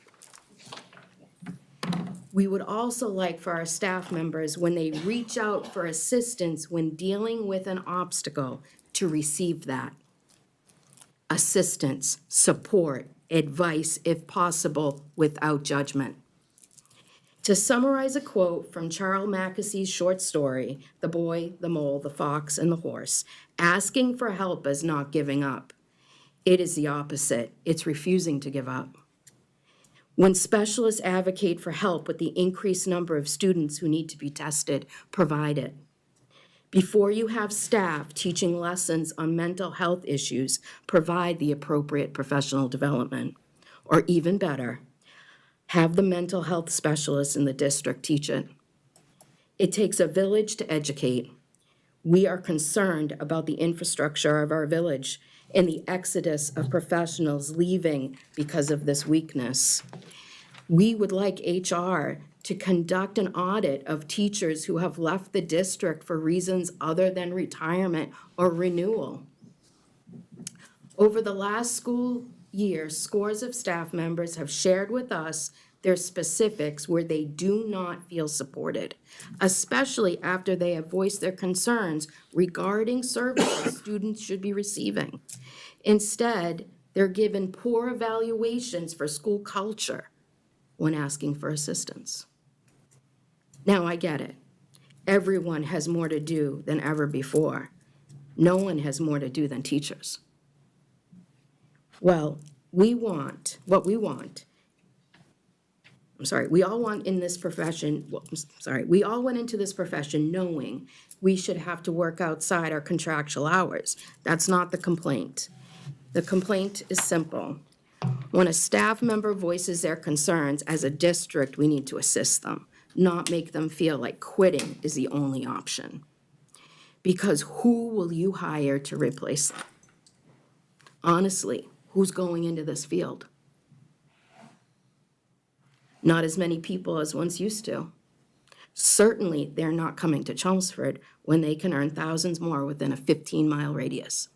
We would also like for our staff members, when they reach out for assistance when dealing with an obstacle, to receive that. Assistance, support, advice, if possible, without judgment. To summarize a quote from Charles Mackessy's short story, The Boy, the Mole, the Fox, and the Horse, asking for help is not giving up. It is the opposite. It's refusing to give up. When specialists advocate for help with the increased number of students who need to be tested, provide it. Before you have staff teaching lessons on mental health issues, provide the appropriate professional development. Or even better, have the mental health specialists in the district teach it. It takes a village to educate. We are concerned about the infrastructure of our village and the exodus of professionals leaving because of this weakness. We would like HR to conduct an audit of teachers who have left the district for reasons other than retirement or renewal. Over the last school year, scores of staff members have shared with us their specifics where they do not feel supported, especially after they have voiced their concerns regarding services students should be receiving. Instead, they're given poor evaluations for school culture when asking for assistance. Now, I get it. Everyone has more to do than ever before. No one has more to do than teachers. Well, we all want in this profession, we all went into this profession knowing we should have to work outside our contractual hours. That's not the complaint. The complaint is simple. When a staff member voices their concerns, as a district, we need to assist them, not make them feel like quitting is the only option. Because who will you hire to replace them? Honestly, who's going into this field? Not as many people as once used to. Certainly, they're not coming to Chelmsford when they can earn thousands more within a 15-mile radius.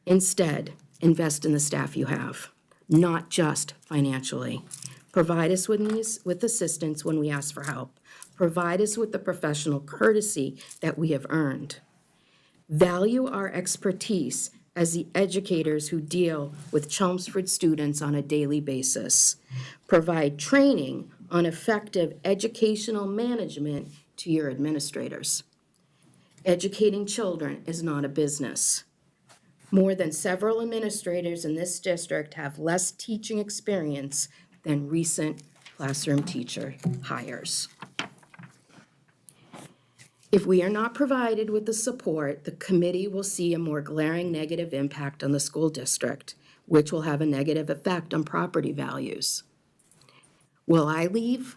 Instead, invest in the staff you have, not just financially. Provide us with assistance when we ask for help. Provide us with the professional courtesy that we have earned. Value our expertise as the educators who deal with Chelmsford students on a daily basis. Provide training on effective educational management to your administrators. Educating children is not a business. More than several administrators in this district have less teaching experience than recent classroom teacher hires. If we are not provided with the support, the committee will see a more glaring negative impact on the school district, which will have a negative effect on property values. Will I leave?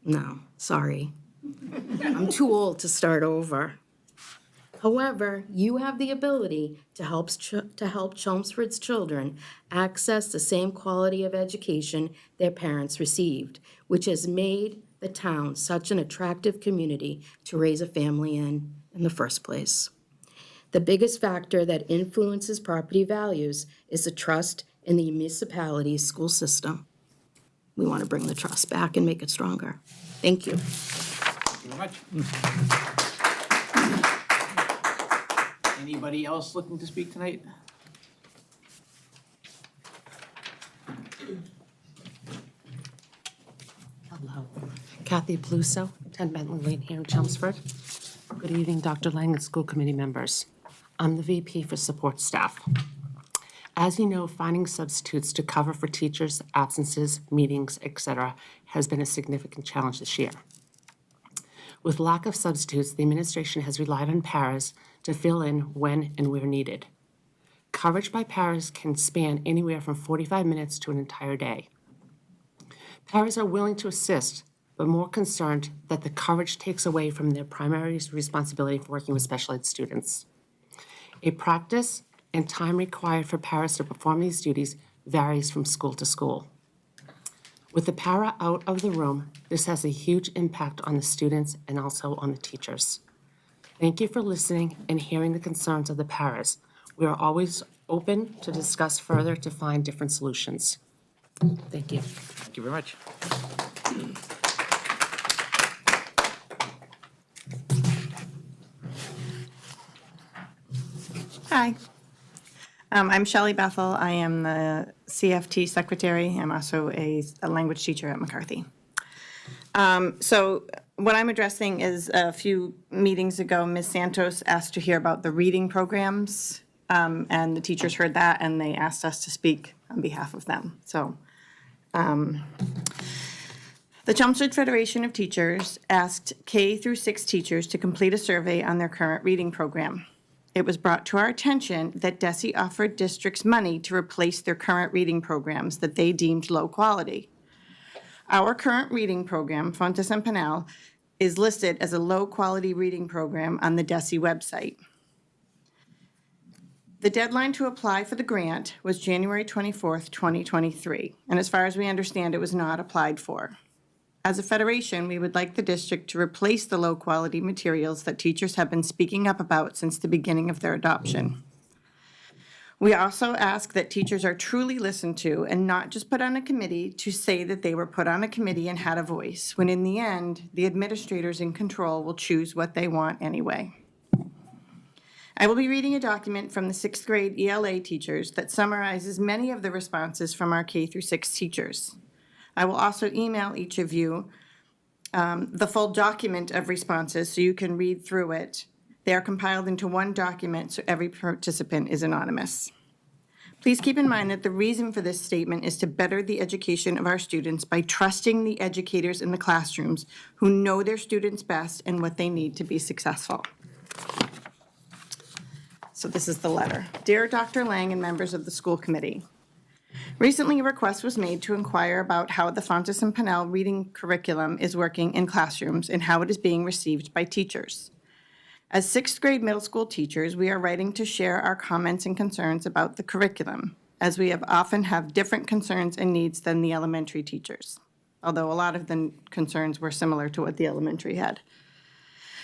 No, sorry. I'm too old to start over. However, you have the ability to help Chelmsford's children access the same quality of education their parents received, which has made the town such an attractive community to raise a family in the first place. The biggest factor that influences property values is the trust in the municipality's school system. We want to bring the trust back and make it stronger. Thank you. Thank you very much. Anybody else looking to speak tonight? Hello. Kathy Pluso, 10 Bentley Lane here in Chelmsford. Good evening, Dr. Lang and school committee members. I'm the VP for support staff. As you know, finding substitutes to cover for teachers' absences, meetings, etc., has been a significant challenge this year. With lack of substitutes, the administration has relied on paras to fill in when and where needed. Coverage by paras can span anywhere from 45 minutes to an entire day. Paras are willing to assist, but more concerned that the coverage takes away from their primary responsibility for working with special ed students. A practice and time required for paras to perform these duties varies from school to school. With the para out of the room, this has a huge impact on the students and also on the teachers. Thank you for listening and hearing the concerns of the paras. We are always open to discuss further to find different solutions. Thank you. Thank you very much. Hi. I'm Shelley Bethel. I am the CFT secretary. I'm also a language teacher at McCarthy. So what I'm addressing is a few meetings ago, Ms. Santos asked to hear about the reading programs, and the teachers heard that, and they asked us to speak on behalf of them. So the Chelmsford Federation of Teachers asked K through 6 teachers to complete a survey on their current reading program. It was brought to our attention that DESE offered districts money to replace their current reading programs that they deemed low quality. Our current reading program, Fontes and Pinnell, is listed as a low-quality reading program on the DESE website. The deadline to apply for the grant was January 24th, 2023, and as far as we understand, it was not applied for. As a federation, we would like the district to replace the low-quality materials that teachers have been speaking up about since the beginning of their adoption. We also ask that teachers are truly listened to and not just put on a committee to say that they were put on a committee and had a voice, when in the end, the administrators in control will choose what they want anyway. I will be reading a document from the 6th grade ELA teachers that summarizes many of the responses from our K through 6 teachers. I will also email each of you the full document of responses so you can read through it. They are compiled into one document so every participant is anonymous. Please keep in mind that the reason for this statement is to better the education of our students by trusting the educators in the classrooms who know their students best and what they need to be successful. So this is the letter. Dear Dr. Lang and members of the school committee, recently, a request was made to inquire about how the Fontes and Pinnell reading curriculum is working in classrooms and how it is being received by teachers. As 6th grade middle school teachers, we are writing to share our comments and concerns about the curriculum, as we often have different concerns and needs than the elementary teachers, although a lot of the concerns were similar to what the elementary had.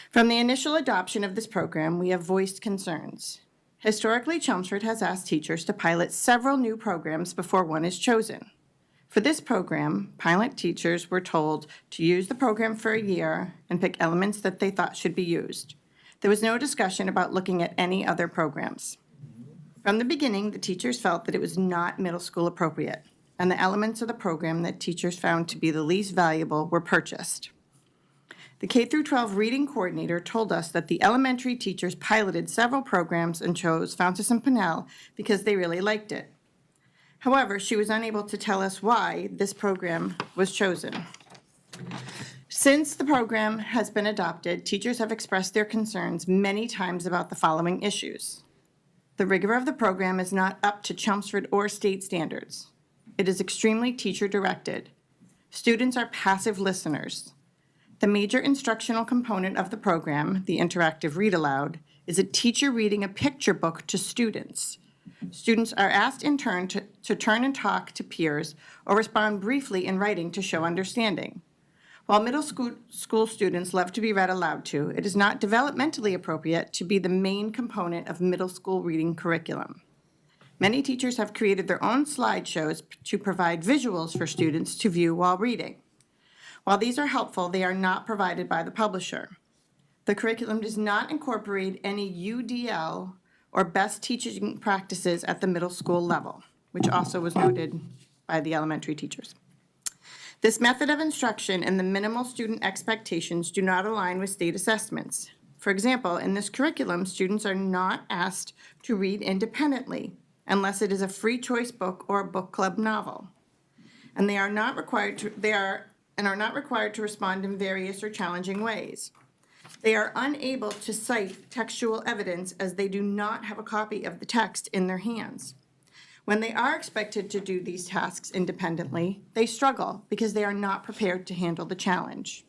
From the initial adoption of this program, we have voiced concerns. Historically, Chelmsford has asked teachers to pilot several new programs before one is chosen. For this program, pilot teachers were told to use the program for a year and pick elements that they thought should be used. There was no discussion about looking at any other programs. From the beginning, the teachers felt that it was not middle school appropriate, and the elements of the program that teachers found to be the least valuable were purchased. The K-12 reading coordinator told us that the elementary teachers piloted several programs and chose Fontes and Pinnell because they really liked it. However, she was unable to tell us why this program was chosen. Since the program has been adopted, teachers have expressed their concerns many times about the following issues. The rigor of the program is not up to Chelmsford or state standards. It is extremely teacher-directed. Students are passive listeners. The major instructional component of the program, the interactive read aloud, is a teacher reading a picture book to students. Students are asked in turn to turn and talk to peers or respond briefly in writing to show understanding. While middle school students love to be read aloud to, it is not developmentally appropriate to be the main component of middle school reading curriculum. Many teachers have created their own slideshows to provide visuals for students to view while reading. While these are helpful, they are not provided by the publisher. The curriculum does not incorporate any UDL or best teaching practices at the middle school level, which also was noted by the elementary teachers. This method of instruction and the minimal student expectations do not align with state assessments. For example, in this curriculum, students are not asked to read independently unless it is a free choice book or a book club novel. And they are not required to respond in various or challenging ways. They are unable to cite textual evidence as they do not have a copy of the text in their hands. When they are expected to do these tasks independently, they struggle because they are not prepared to handle the challenge.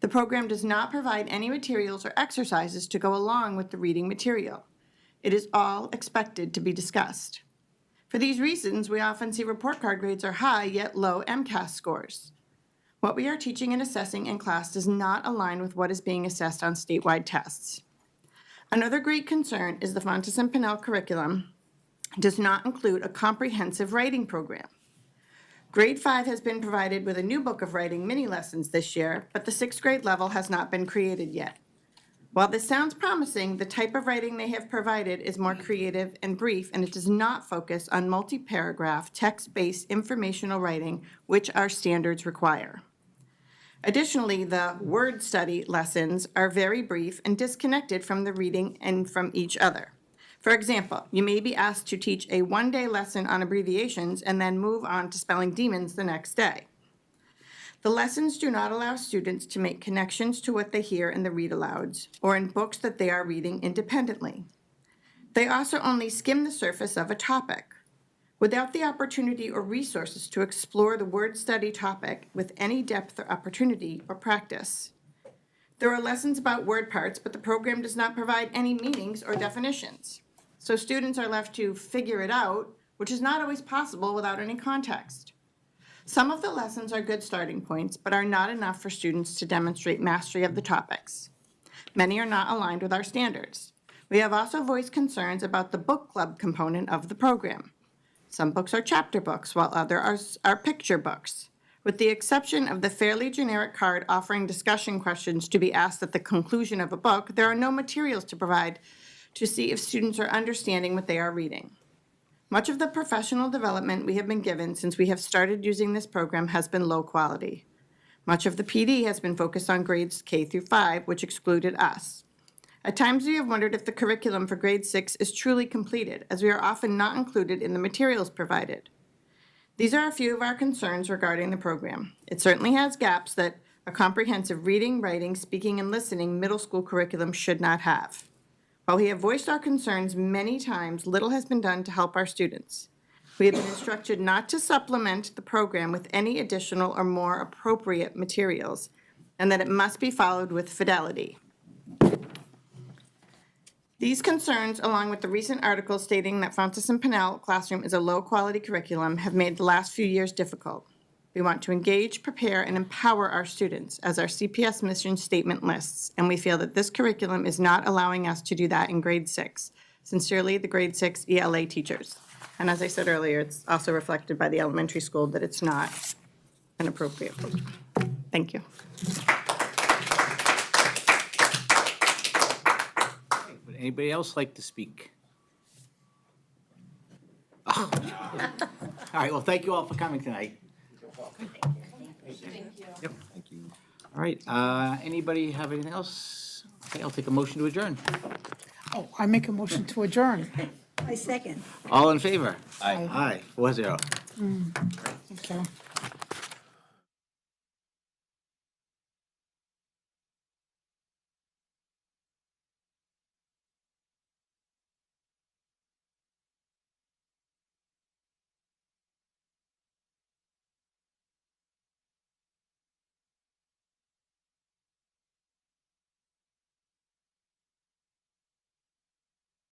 The program does not provide any materials or exercises to go along with the reading material. It is all expected to be discussed. For these reasons, we often see report card grades are high yet low MCAS scores. What we are teaching and assessing in class does not align with what is being assessed on statewide tests. Another great concern is the Fontes and Pinnell curriculum does not include a comprehensive writing program. Grade 5 has been provided with a new book of writing mini lessons this year, but the 6th grade level has not been created yet. While this sounds promising, the type of writing they have provided is more creative and brief, and it does not focus on multi-paragraph, text-based informational writing, which our standards require. Additionally, the word study lessons are very brief and disconnected from the reading and from each other. For example, you may be asked to teach a one-day lesson on abbreviations and then move on to spelling demons the next day. The lessons do not allow students to make connections to what they hear in the read-alouds or in books that they are reading independently. They also only skim the surface of a topic, without the opportunity or resources to explore the word study topic with any depth or opportunity or practice. There are lessons about word parts, but the program does not provide any meanings or definitions. So students are left to figure it out, which is not always possible without any context. Some of the lessons are good starting points, but are not enough for students to demonstrate mastery of the topics. Many are not aligned with our standards. We have also voiced concerns about the book club component of the program. Some books are chapter books, while others are picture books. With the exception of the fairly generic card offering discussion questions to be asked at the conclusion of a book, there are no materials to provide to see if students are understanding what they are reading. Much of the professional development we have been given since we have started using this program has been low quality. Much of the PD has been focused on grades K through 5, which excluded us. At times we have wondered if the curriculum for grade 6 is truly completed, as we are often not included in the materials provided. These are a few of our concerns regarding the program. It certainly has gaps that a comprehensive reading, writing, speaking, and listening middle school curriculum should not have. While we have voiced our concerns many times, little has been done to help our students. We have been instructed not to supplement the program with any additional or more appropriate materials, and that it must be followed with fidelity. These concerns, along with the recent article stating that Fontes and Pinnell classroom is a low-quality curriculum, have made the last few years difficult. We want to engage, prepare, and empower our students, as our CPS mission statement lists, and we feel that this curriculum is not allowing us to do that in grade 6. Sincerely, the grade 6 ELA teachers. And as I said earlier, it's also reflected by the elementary school that it's not an appropriate program. Thank you. Would anybody else like to speak? Oh. All right, well, thank you all for coming tonight. Yep. Thank you. All right, anybody have anything else? Okay, I'll take a motion to adjourn. Oh, I make a motion to adjourn. I second. All in favor? Aye. Aye, 4-0. Okay.